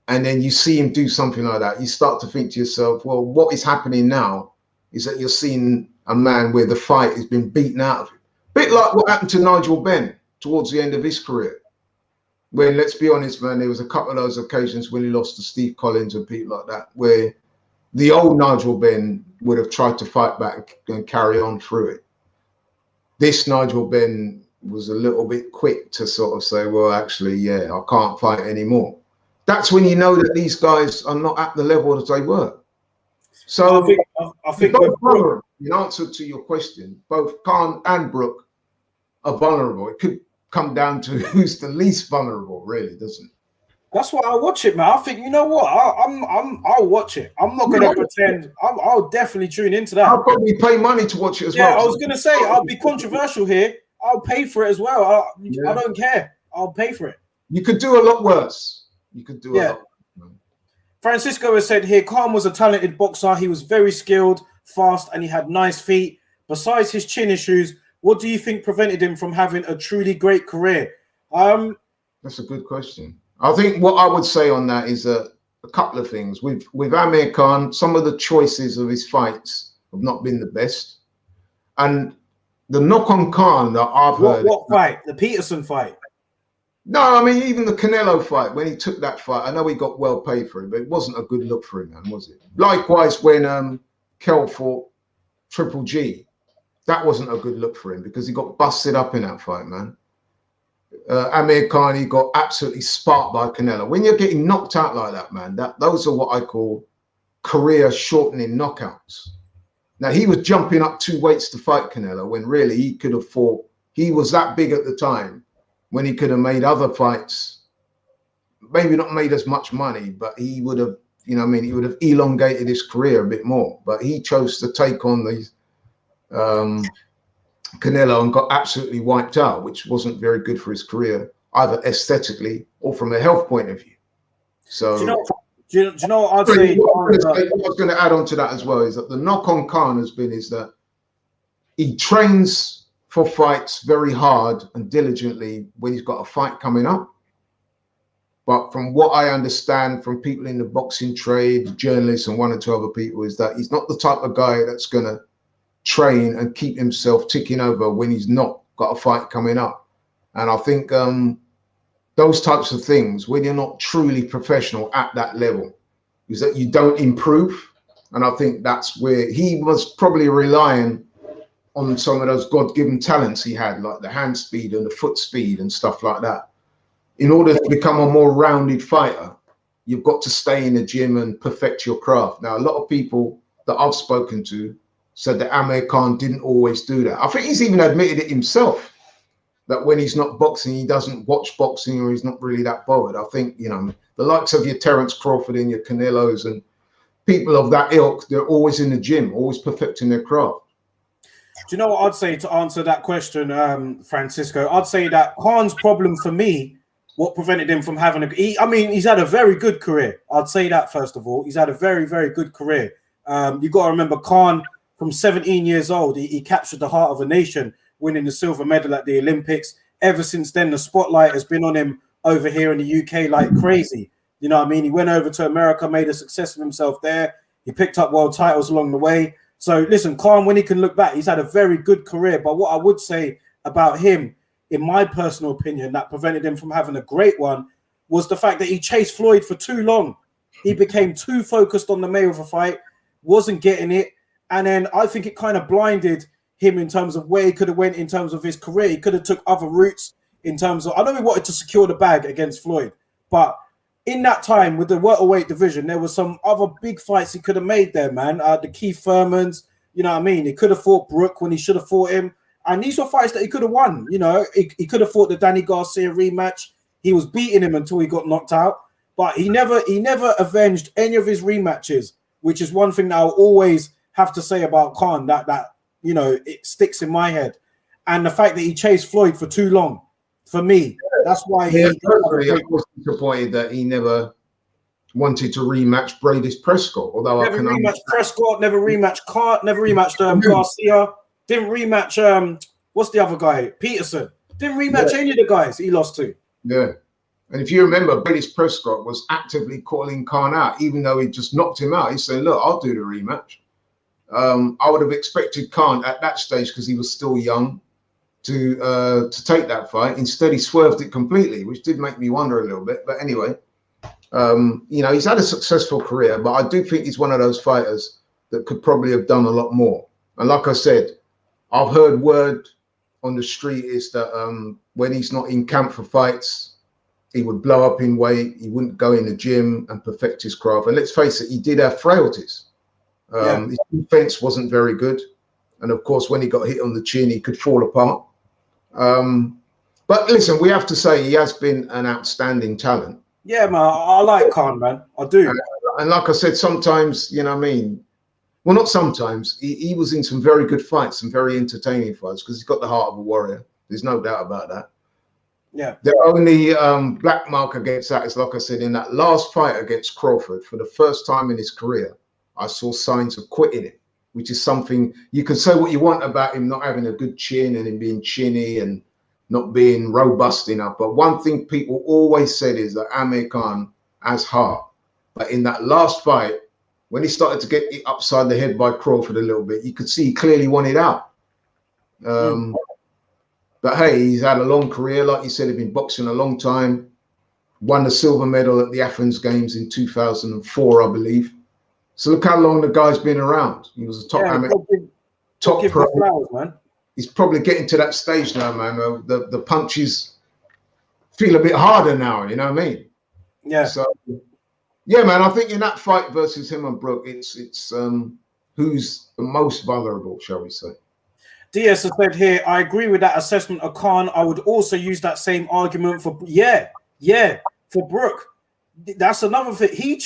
and then you see him do something like that, you start to think to yourself, well, what is happening now is that you're seeing a man where the fight has been beaten out of him. A bit like what happened to Nigel Benn towards the end of his career. When, let's be honest, man, there was a couple of those occasions when he lost to Steve Collins and people like that, where the old Nigel Benn would have tried to fight back and carry on through it. This Nigel Benn was a little bit quick to sort of say, well, actually, yeah, I can't fight anymore. That's when you know that these guys are not at the level that they were. So I think in answer to your question, both Khan and Brook are vulnerable. It could come down to who's the least vulnerable, really, doesn't it? That's why I watch it, man. I think, you know what, I'll watch it. I'm not gonna pretend. I'll definitely tune into that. I'll probably pay money to watch it as well. Yeah, I was gonna say, I'll be controversial here. I'll pay for it as well. I don't care. I'll pay for it. You could do a lot worse. You could do a lot. Francisco has said here, Khan was a talented boxer. He was very skilled, fast, and he had nice feet. Besides his chin issues, what do you think prevented him from having a truly great career? That's a good question. I think what I would say on that is a couple of things. With Amir Khan, some of the choices of his fights have not been the best. And the knock on Khan that I've heard... What fight? The Peterson fight? No, I mean, even the Canelo fight, when he took that fight, I know he got well paid for it, but it wasn't a good look for him, man, was it? Likewise, when Kell fought Triple G, that wasn't a good look for him because he got busted up in that fight, man. Amir Khan, he got absolutely sparked by Canelo. When you're getting knocked out like that, man, those are what I call career-shortening knockouts. Now, he was jumping up 2 weights to fight Canelo when really he could have fought. He was that big at the time when he could have made other fights, maybe not made as much money, but he would have you know what I mean, he would have elongated his career a bit more. But he chose to take on the Canelo and got absolutely wiped out, which wasn't very good for his career, either aesthetically or from a health point of view. So, do you know what I'd say? What I was going to add on to that as well is that the knock on Khan has been is that he trains for fights very hard and diligently when he's got a fight coming up. But from what I understand from people in the boxing trade, journalists and one or two other people, is that he's not the type of guy that's going to train and keep himself ticking over when he's not got a fight coming up. And I think those types of things, when you're not truly professional at that level, is that you don't improve. And I think that's where he was probably relying on some of those God-given talents he had, like the hand speed and the foot speed and stuff like that. In order to become a more rounded fighter, you've got to stay in the gym and perfect your craft. Now, a lot of people that I've spoken to said that Amir Khan didn't always do that. I think he's even admitted it himself, that when he's not boxing, he doesn't watch boxing or he's not really that bothered. I think, you know, the likes of your Terence Crawford and your Canelos and people of that ilk, they're always in the gym, always perfecting their craft. Do you know what I'd say to answer that question, Francisco? I'd say that Khan's problem for me, what prevented him from having he's had a very good career. I'd say that first of all. He's had a very, very good career. You've got to remember Khan, from 17 years old, he captured the heart of a nation, winning the silver medal at the Olympics. Ever since then, the spotlight has been on him over here in the UK like crazy. You know what I mean? He went over to America, made a success of himself there. He picked up world titles along the way. So listen, Khan, when he can look back, he's had a very good career. But what I would say about him, in my personal opinion, that prevented him from having a great one was the fact that he chased Floyd for too long. He became too focused on the Mayweather fight, wasn't getting it. And then I think it kind of blinded him in terms of where he could have went in terms of his career. He could have took other routes in terms of, I know he wanted to secure the bag against Floyd, but in that time with the welterweight division, there were some other big fights he could have made there, man. The Keith Thurmans, you know what I mean? He could have fought Brook when he should have fought him. And these were fights that he could have won. You know, he could have fought the Danny Garcia rematch. He was beating him until he got knocked out. But he never avenged any of his rematches, which is one thing that I'll always have to say about Khan, that you know, it sticks in my head. And the fact that he chased Floyd for too long, for me, that's why I was disappointed that he never wanted to rematch Bradis Prescott. Although never rematched Prescott, never rematched Cart, never rematched Garcia, didn't rematch what's the other guy? Peterson. Didn't rematch any of the guys he lost to. Yeah. And if you remember, Bradis Prescott was actively calling Khan out, even though he just knocked him out. He said, look, I'll do the rematch. I would have expected Khan at that stage, because he was still young, to take that fight. Instead, he swerved it completely, which did make me wonder a little bit. But anyway, you know, he's had a successful career, but I do think he's one of those fighters that could probably have done a lot more. And like I said, I've heard word on the street is that when he's not in camp for fights, he would blow up in weight. He wouldn't go in the gym and perfect his craft. And let's face it, he did have frailties. His defense wasn't very good. And of course, when he got hit on the chin, he could fall apart. But listen, we have to say he has been an outstanding talent. Yeah, man, I like Khan, man. I do. And like I said, sometimes, you know what I mean? Well, not sometimes. He was in some very good fights, some very entertaining fights, because he's got the heart of a warrior. There's no doubt about that. Yeah. The only black mark against that is, like I said, in that last fight against Crawford, for the first time in his career, I saw signs of quitting it, which is something you can say what you want about him not having a good chin and him being chinny and not being robust enough. But one thing people always said is that Amir Khan has heart. But in that last fight, when he started to get hit upside the head by Crawford a little bit, you could see he clearly wanted out. But hey, he's had a long career. Like you said, he's been boxing a long time. Won the silver medal at the Athens Games in 2004, I believe. So look how long the guy's been around. He was a top amateur, top pro. Flowers, man. He's probably getting to that stage now, man. The punches feel a bit harder now, you know what I mean? Yeah. So, yeah, man, I think in that fight versus him and Brook, it's who's the most vulnerable, shall we say. DS has said here, I agree with that assessment of Khan. I would also use that same argument for, for Brook. that's another thing.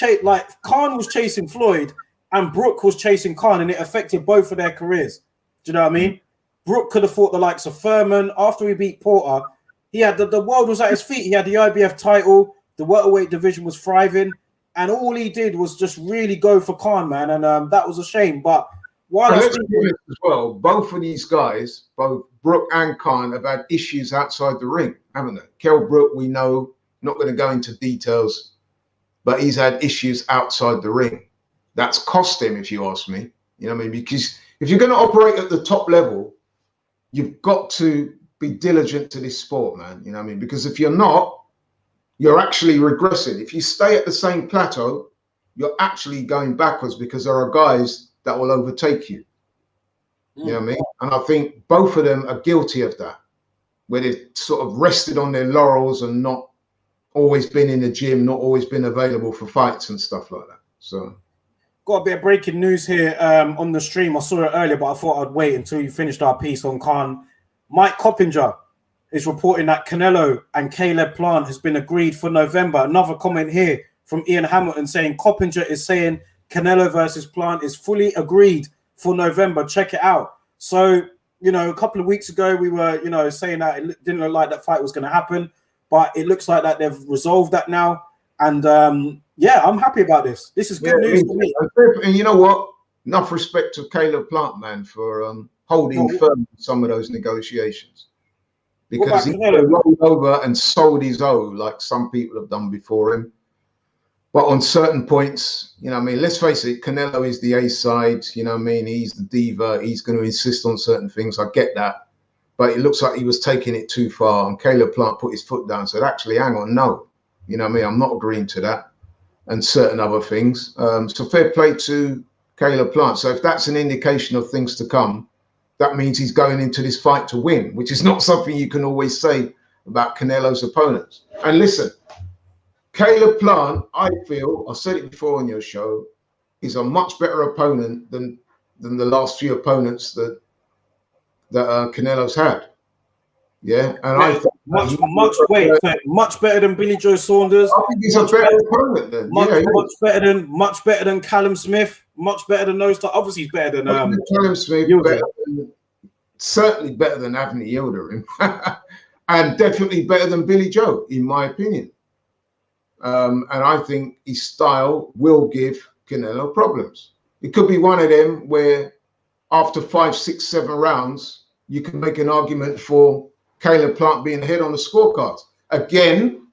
Khan was chasing Floyd and Brook was chasing Khan, and it affected both of their careers. Do you know what I mean? Brook could have fought the likes of Furman. After he beat Porter, he had the world was at his feet. He had the IBF title. The welterweight division was thriving, and all he did was just really go for Khan, man. And that was a shame. But while let's be honest as well, both of these guys, both Brook and Khan, have had issues outside the ring, haven't they? Kell Brook, we know, not going to go into details, but he's had issues outside the ring. That's cost him, if you ask me. You know what I mean? Because if you're going to operate at the top level, you've got to be diligent to this sport, man. You know what I mean? Because if you're not, you're actually regressing. If you stay at the same plateau, you're actually going backwards because there are guys that will overtake you. You know what I mean? And I think both of them are guilty of that, where they've sort of rested on their laurels and not always been in the gym, not always been available for fights and stuff like that. So, got a bit of breaking news here on the stream. I saw it earlier, but I thought I'd wait until you finished our piece on Khan. Mike Coppinger is reporting that Canelo and Caleb Plant has been agreed for November. Another comment here from Ian Hamilton saying Coppinger is saying Canelo versus Plant is fully agreed for November. Check it out. So, you know, a couple of weeks ago, we were, you know, saying that it didn't look like that fight was going to happen, but it looks like that they've resolved that now. And yeah, I'm happy about this. This is good news for me. And you know what? Enough respect to Caleb Plant, man, for holding firm in some of those negotiations. Because he rolled over and sold his O like some people have done before him. But on certain points, you know what I mean, let's face it, Canelo is the A side, you know what I mean? He's the diva. He's going to insist on certain things. I get that. But it looks like he was taking it too far. And Caleb Plant put his foot down and said, actually, hang on, no. You know what I mean? I'm not agreeing to that. And certain other things. So fair play to Caleb Plant. So if that's an indication of things to come, that means he's going into this fight to win, which is not something you can always say about Canelo's opponents. And listen, Caleb Plant, I feel, I said it before on your show, is a much better opponent than the last few opponents that Canelo's had. Yeah, and I think much better than Billy Joe Saunders. I think he's a better opponent than much better than Calum Smith. Much better than those. Obviously, he's better than Calum Smith. Certainly better than Avni Yildirim, and definitely better than Billy Joe, in my opinion. And I think his style will give Canelo problems. It could be one of them where after 5, 6, 7 rounds, you can make an argument for Caleb Plant being ahead on the scorecards. Again,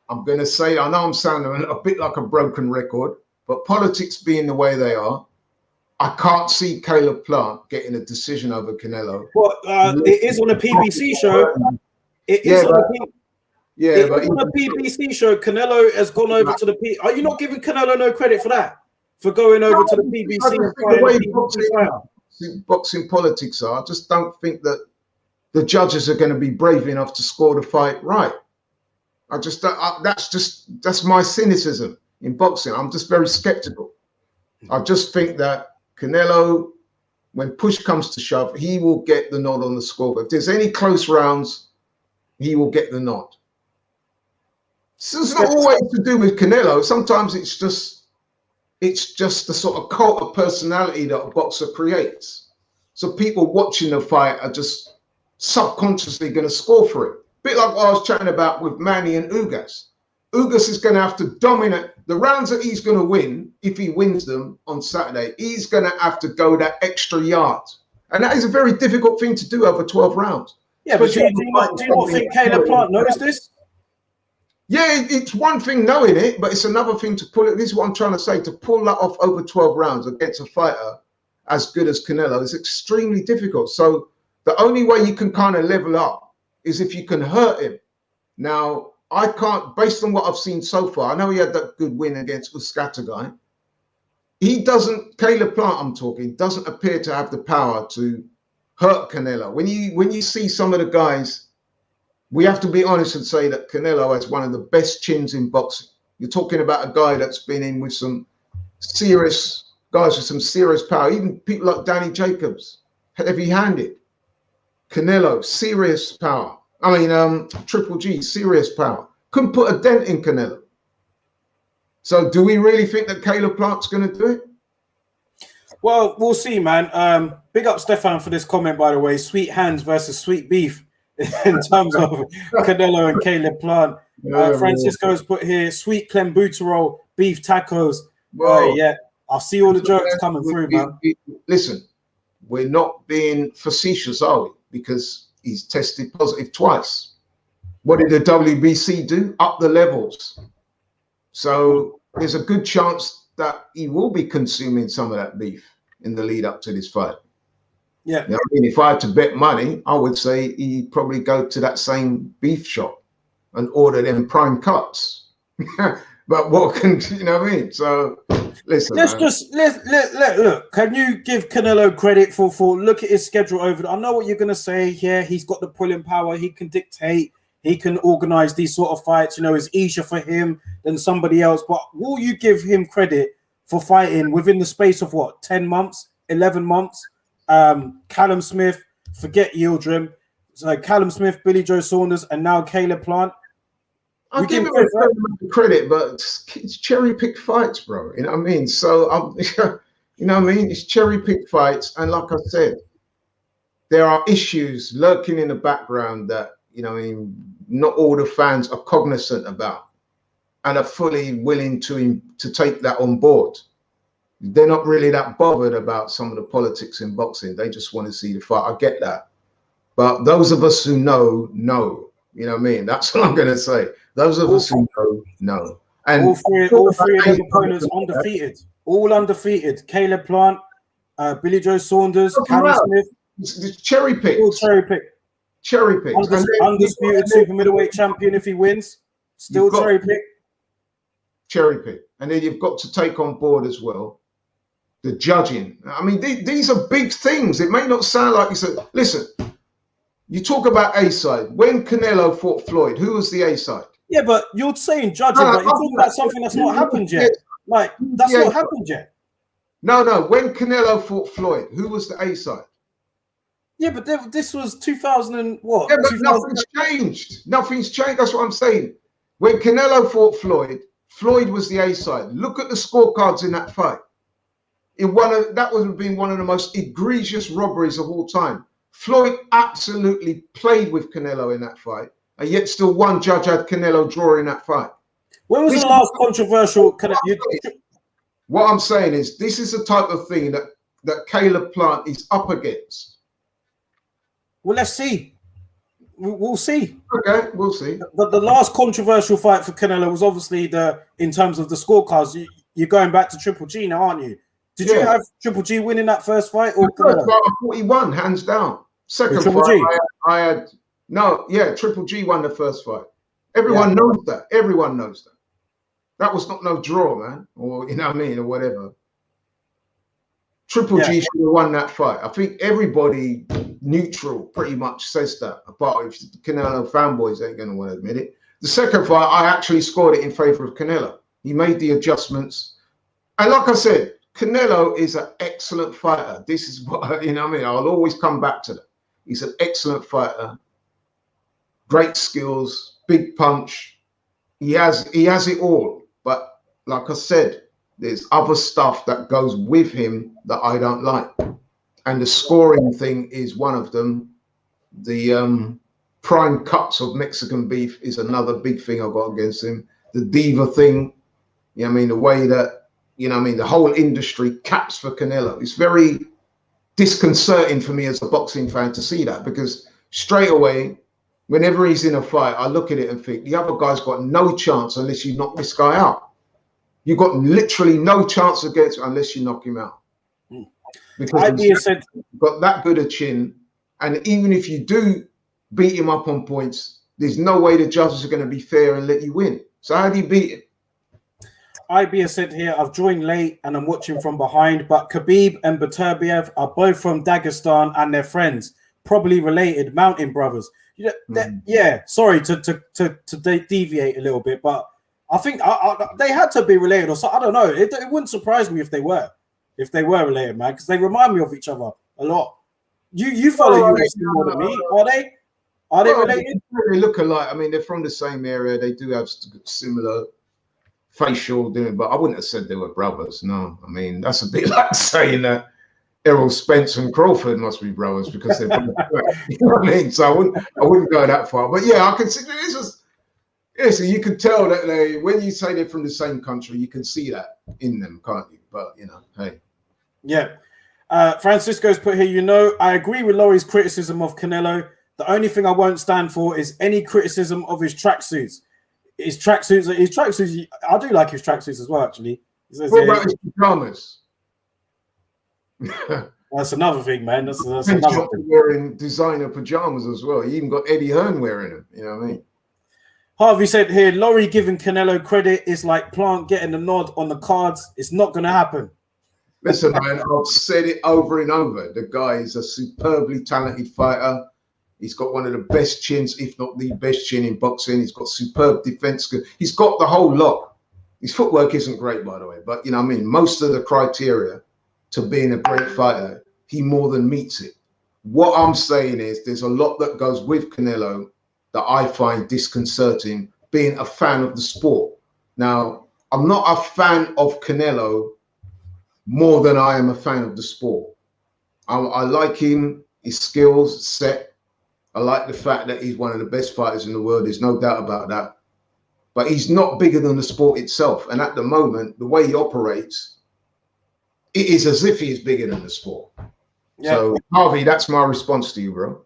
I'm going to say, I know I'm sounding a bit like a broken record, but politics being the way they are, I can't see Caleb Plant getting a decision over Canelo. Well, it is on a PBC show. It is on a PBC show. Canelo has gone over to the P. Are you not giving Canelo no credit for that? For going over to the PBC and boxing politics are. I just don't think that the judges are going to be brave enough to score the fight right. That's my cynicism in boxing. I'm just very skeptical. I just think that Canelo, when push comes to shove, he will get the nod on the score. If there's any close rounds, he will get the nod. So it's not always to do with Canelo. Sometimes it's just the sort of cult of personality that a boxer creates. So people watching the fight are just subconsciously going to score for it. A bit like what I was chatting about with Manny and Ugas. Ugas is going to have to dominate the rounds that he's going to win. If he wins them on Saturday, he's going to have to go that extra yard. And that is a very difficult thing to do over 12 rounds. Yeah, but do you not think Caleb Plant knows this? Yeah, it's one thing knowing it, but it's another thing to pull it. This is what I'm trying to say. To pull that off over 12 rounds against a fighter as good as Canelo is extremely difficult. So the only way you can kind of level up is if you can hurt him. Now, I can't, based on what I've seen so far, I know he had that good win against Uskata. Caleb Plant, I'm talking, doesn't appear to have the power to hurt Canelo. When you see some of the guys, we have to be honest and say that Canelo has one of the best chins in boxing. You're talking about a guy that's been in with some serious guys with some serious power. Even people like Danny Jacobs, heavy-handed. Canelo, serious power. I mean, Triple G, serious power. Couldn't put a dent in Canelo. So do we really think that Caleb Plant's going to do it? Well, we'll see, man. Big up Stefan for this comment, by the way. Sweet hands versus sweet beef in terms of Canelo and Caleb Plant. Francisco's put here, sweet clenbuterol, beef tacos. Yeah, I see all the jokes coming through, man. Listen, we're not being facetious, are we? Because he's tested positive twice. What did the WBC do? Up the levels. So there's a good chance that he will be consuming some of that beef in the lead up to this fight. Yeah. You know what I mean? If I had to bet money, I would say he'd probably go to that same beef shop and order them prime cuts. But what can, you know what I mean? So listen. Let's look. Can you give Canelo credit for look at his schedule over? I know what you're gonna say. Yeah, he's got the pulling power, he can dictate. He can organize these sort of fights. You know, it's easier for him than somebody else. But will you give him credit for fighting within the space of what, 10 months, 11 months? Calum Smith, forget Yildirim. So Calum Smith, Billy Joe Saunders, and now Caleb Plant. I'll give him credit, but it's cherry-picked fights, bro. You know what I mean? So, you know what I mean? It's cherry-picked fights. And like I said, there are issues lurking in the background that, you know what I mean, not all the fans are cognizant about and are fully willing to take that on board. They're not really that bothered about some of the politics in boxing. They just want to see the fight. I get that. But those of us who know. You know what I mean? That's what I'm going to say. Those of us who know. And all three of them opponents undefeated. All undefeated. Caleb Plant, Billy Joe Saunders, Calum Smith. It's cherry picked. All cherry picked. Cherry picked. Undisputed super middleweight champion if he wins. Still cherry picked. Cherry picked. And then you've got to take on board as well the judging. I mean, these are big things. It may not sound like you said, listen, you talk about A-side. When Canelo fought Floyd, who was the A-side? Yeah, but you're saying judging, but you're talking about something that's not happened yet. Like, that's not happened yet. No. When Canelo fought Floyd, who was the A-side? Yeah, but this was 2000 and what? Yeah, but nothing's changed. Nothing's changed. That's what I'm saying. When Canelo fought Floyd, Floyd was the A-side. Look at the scorecards in that fight. That would have been one of the most egregious robberies of all time. Floyd absolutely played with Canelo in that fight, and yet still one judge had Canelo draw in that fight. When was the last controversial? What I'm saying is, this is the type of thing that Caleb Plant is up against. Well, let's see. We'll see. Okay, we'll see. The last controversial fight for Canelo was obviously in terms of the scorecards. You're going back to Triple G now, aren't you? Did you have Triple G winning that first fight? Or Canelo? I thought he won, hands down. Second fight, Triple G won the first fight. Everyone knows that. Everyone knows that. That was not no draw, man, or you know what I mean, or whatever. Triple G should have won that fight. I think everybody neutral pretty much says that, apart if the Canelo fanboys ain't going to want to admit it. The second fight, I actually scored it in favor of Canelo. He made the adjustments. And like I said, Canelo is an excellent fighter. This is what, you know what I mean? I'll always come back to that. He's an excellent fighter. Great skills, big punch. He has it all. But like I said, there's other stuff that goes with him that I don't like. And the scoring thing is one of them. The prime cuts of Mexican beef is another big thing I've got against him. The diva thing, you know what I mean? The way that, you know what I mean, the whole industry caps for Canelo. It's very disconcerting for me as a boxing fan to see that, because straight away, whenever he's in a fight, I look at it and think the other guy's got no chance unless you knock this guy out. You've got literally no chance against him unless you knock him out. Because he's got that good a chin. And even if you do beat him up on points, there's no way the judges are going to be fair and let you win. So how do you beat him? IB said here, I've joined late and I'm watching from behind, but Khabib and Beterbiev are both from Dagestan and they're friends, probably related, mountain brothers. You know, sorry to deviate a little bit, but I think they had to be related or so. I don't know. It wouldn't surprise me if they were related, man, because they remind me of each other a lot. You follow UFC more than me, are they? Are they related? They look alike. I mean, they're from the same area. They do have similar facial doing, but I wouldn't have said they were brothers. No, I mean, that's a bit like saying that Errol Spence and Crawford must be brothers because they're both black. You know what I mean? So I wouldn't go that far. But yeah, I consider it's just, yeah, so you can tell that they, when you say they're from the same country, you can see that in them, can't you? But, you know, hey. Yeah. Francisco's put here, you know, I agree with Laurie's criticism of Canelo. The only thing I won't stand for is any criticism of his tracksuits. His tracksuits, I do like his tracksuits as well, actually. What about his pajamas? That's another thing, man. That's another thing. Wearing designer pajamas as well. You even got Eddie Hearn wearing them. You know what I mean? Harvey said here, Laurie giving Canelo credit is like Plant getting the nod on the cards. It's not going to happen. Listen, man, I've said it over and over. The guy is a superbly talented fighter. He's got one of the best chins, if not the best chin in boxing. He's got superb defense. He's got the whole lot. His footwork isn't great, by the way, but you know what I mean? Most of the criteria to being a great fighter, he more than meets it. What I'm saying is there's a lot that goes with Canelo that I find disconcerting, being a fan of the sport. Now, I'm not a fan of Canelo more than I am a fan of the sport. I like him, his skills set. I like the fact that he's one of the best fighters in the world. There's no doubt about that. But he's not bigger than the sport itself. And at the moment, the way he operates, it is as if he is bigger than the sport. Yeah. So, Harvey, that's my response to you, bro.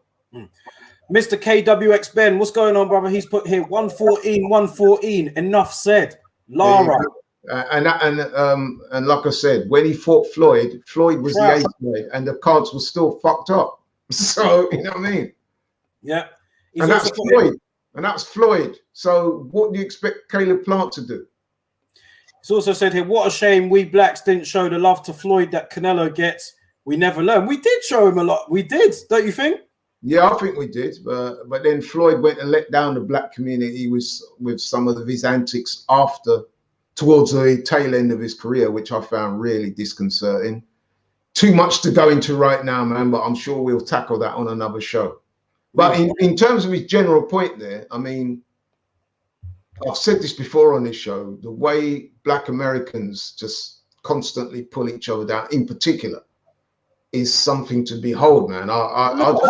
Mr. KWX Ben, what's going on, brother? He's put here 114, 114. Enough said. Lara. And like I said, when he fought Floyd, Floyd was the 8th grade, and the cards were still fucked up. So, you know what I mean? Yeah. And that's Floyd. And that's Floyd. So what do you expect Caleb Plant to do? It's also said here, what a shame we blacks didn't show the love to Floyd that Canelo gets. We never learned. We did show him a lot. We did, don't you think? Yeah, I think we did. But then Floyd went and let down the black community with some of his antics towards the tail end of his career, which I found really disconcerting. Too much to go into right now, man, but I'm sure we'll tackle that on another show. But in terms of his general point there, I mean, I've said this before on this show, the way black Americans just constantly pull each other down, in particular, is something to behold, man. Look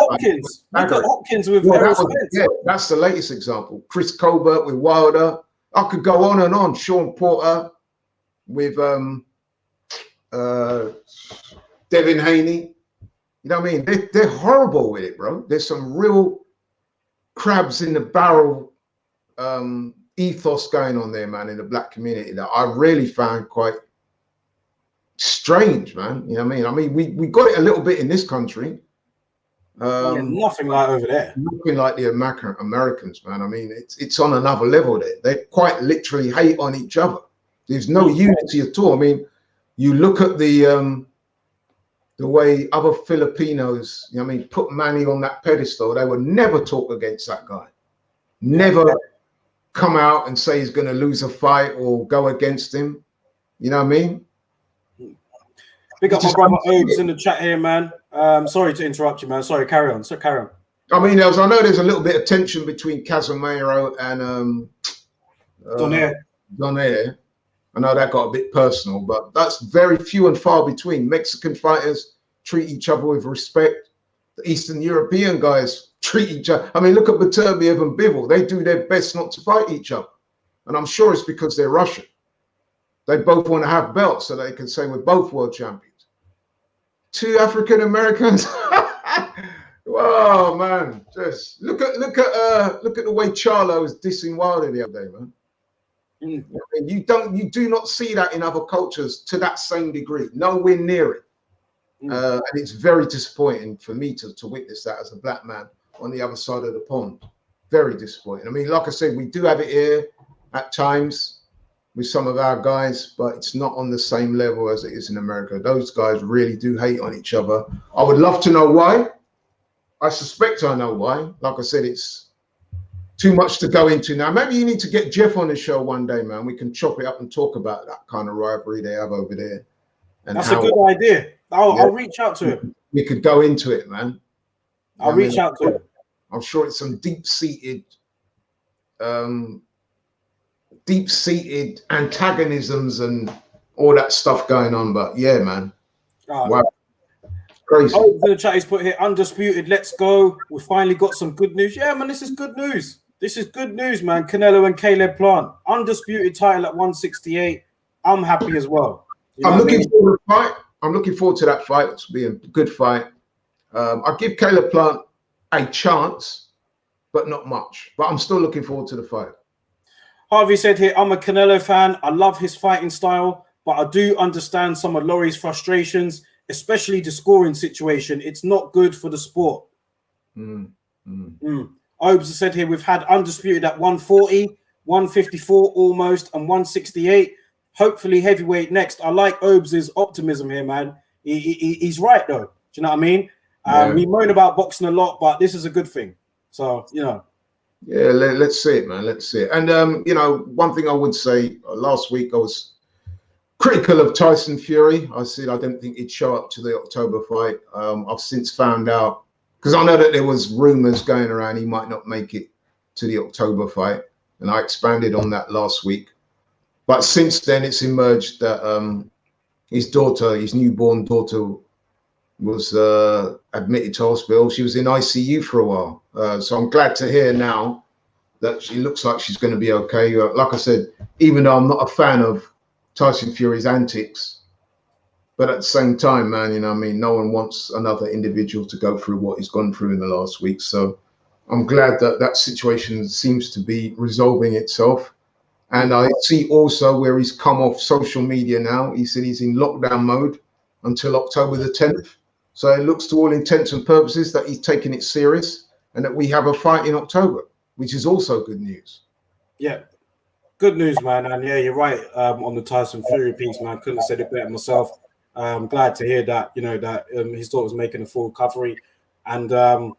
at Hopkins with Errol Spence. Yeah, that's the latest example. Chris Colbert with Wilder. I could go on and on. Sean Porter with Devin Haney. You know what I mean? They're horrible with it, bro. There's some real crabs in the barrel ethos going on there, man, in the black community that I really found quite strange, man. You know what I mean? We got it a little bit in this country. Nothing like over there. Nothing like the Americans, man. I mean, it's on another level there. They quite literally hate on each other. There's no unity at all. I mean, you look at the way other Filipinos, you know what I mean, put Manny on that pedestal. They would never talk against that guy. Never come out and say he's going to lose a fight or go against him. You know what I mean? Big up my brother Obes in the chat here, man. Sorry to interrupt you, man. Sorry, carry on. I mean, I know there's a little bit of tension between Casemiro and Donaire. I know that got a bit personal, but that's very few and far between. Mexican fighters treat each other with respect. The Eastern European guys treat each other. I mean, look at Beterbiev and Bivol. They do their best not to fight each other. And I'm sure it's because they're Russian. They both want to have belts so they can say we're both world champions. Two African Americans. Whoa, man! Just look at the way Charlo was dissing Wilder the other day, man. You do not see that in other cultures to that same degree. Nowhere near it. And it's very disappointing for me to witness that as a black man on the other side of the pond. Very disappointing. I mean, like I said, we do have it here at times with some of our guys, but it's not on the same level as it is in America. Those guys really do hate on each other. I would love to know why. I suspect I know why. Like I said, it's too much to go into now. Maybe you need to get Jeff on the show one day, man. We can chop it up and talk about that kind of rivalry they have over there. And that's a good idea. I'll reach out to him. We could go into it, man. I'll reach out to him. I'm sure it's some deep-seated deep-seated antagonisms and all that stuff going on. But yeah, man. Wow. Crazy. Oh, in the chat he's put here, undisputed, let's go. We finally got some good news. Yeah, man, this is good news. This is good news, man. Canelo and Caleb Plant. Undisputed title at 168. I'm happy as well. I'm looking forward to the fight. I'm looking forward to that fight. It's be a good fight. I give Caleb Plant a chance, but not much. But I'm still looking forward to the fight. Harvey said here, I'm a Canelo fan. I love his fighting style, but I do understand some of Laurie's frustrations, especially the scoring situation. It's not good for the sport. Obes said here, we've had undisputed at 140, 154 almost, and 168. Hopefully heavyweight next. I like Obes' optimism here, man. He's right, though. Do you know what I mean? We moan about boxing a lot, but this is a good thing. So, you know. Yeah, let's see it, man. Let's see it. And, you know, one thing I would say, last week I was critical of Tyson Fury. I said I didn't think he'd show up to the October fight. I've since found out, because I know that there was rumors going around he might not make it to the October fight. And I expanded on that last week. But since then, it's emerged that his daughter, his newborn daughter, was admitted to hospital. She was in ICU for a while. So I'm glad to hear now that she looks like she's going to be okay. Like I said, even though I'm not a fan of Tyson Fury's antics, but at the same time, man, you know what I mean? No one wants another individual to go through what he's gone through in the last week. So I'm glad that that situation seems to be resolving itself. And I see also where he's come off social media now. He said he's in lockdown mode until October the 10th. So it looks to all intents and purposes that he's taking it serious and that we have a fight in October, which is also good news. Yeah, good news, man. And yeah, you're right on the Tyson Fury piece, man. Couldn't have said it better myself. I'm glad to hear that, you know, that his daughter's making a full recovery. And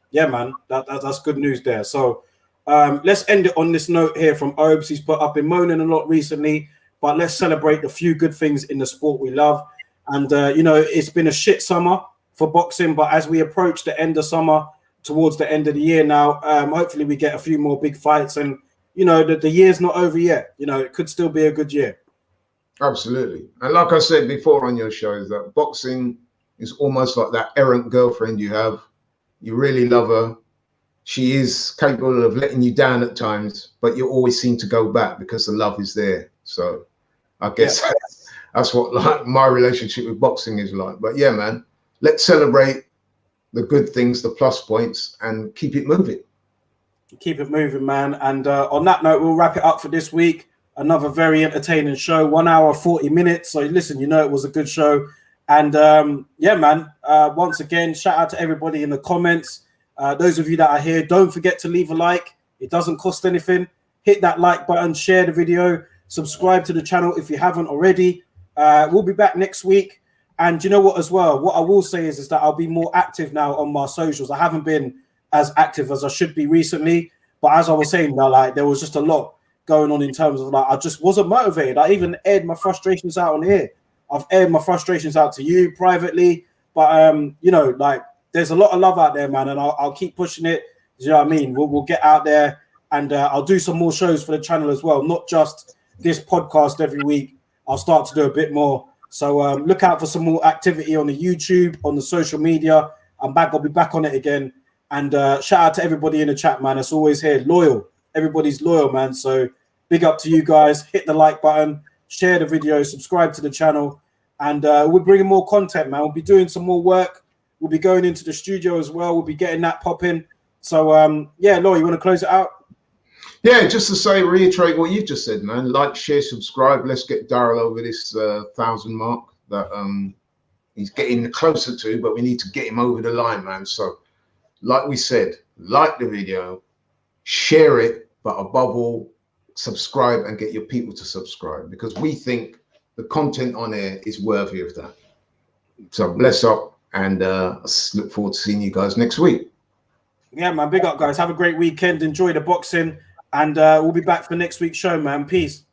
yeah, man, that's good news there. So let's end it on this note here from Obes. He's put up in moaning a lot recently, but let's celebrate the few good things in the sport we love. And, you know, it's been a shit summer for boxing, but as we approach the end of summer, towards the end of the year now, hopefully we get a few more big fights. And, you know, the year's not over yet. You know, it could still be a good year. Absolutely. And like I said before on your show, is that boxing is almost like that errant girlfriend you have. You really love her. She is capable of letting you down at times, but you always seem to go back because the love is there. So I guess that's what like my relationship with boxing is like. But yeah, man, let's celebrate the good things, the plus points, and keep it moving. Keep it moving, man. And on that note, we'll wrap it up for this week. Another very entertaining show, 1 hour, 40 minutes. So listen, you know, it was a good show. And yeah, man, once again, shout out to everybody in the comments. Those of you that are here, don't forget to leave a like. It doesn't cost anything. Hit that like button, share the video, subscribe to the channel if you haven't already. We'll be back next week. And you know what as well? What I will say is that I'll be more active now on my socials. I haven't been as active as I should be recently. But as I was saying, like there was just a lot going on in terms of like I just wasn't motivated. I even aired my frustrations out on here. I've aired my frustrations out to you privately. But you know, like there's a lot of love out there, man, and I'll keep pushing it. You know what I mean? We'll get out there, and I'll do some more shows for the channel as well, not just this podcast every week. I'll start to do a bit more. So look out for some more activity on the YouTube, on the social media. I'm back. I'll be back on it again. And shout out to everybody in the chat, man. It's always here. Loyal. Everybody's loyal, man. So big up to you guys. Hit the like button, share the video, subscribe to the channel. And we're bringing more content, man. We'll be doing some more work. We'll be going into the studio as well. We'll be getting that popping. So, yeah, Laura, you want to close it out? Yeah, just to say, reiterate what you just said, man. Like, share, subscribe. Let's get Daryl over this 1,000 mark that he's getting closer to, but we need to get him over the line, man. So, like we said, like the video, share it, but above all, subscribe and get your people to subscribe because we think the content on air is worthy of that. So, bless up and look forward to seeing you guys next week. Yeah, man. Big up, guys. Have a great weekend. Enjoy the boxing. And we'll be back for next week's show, man. Peace.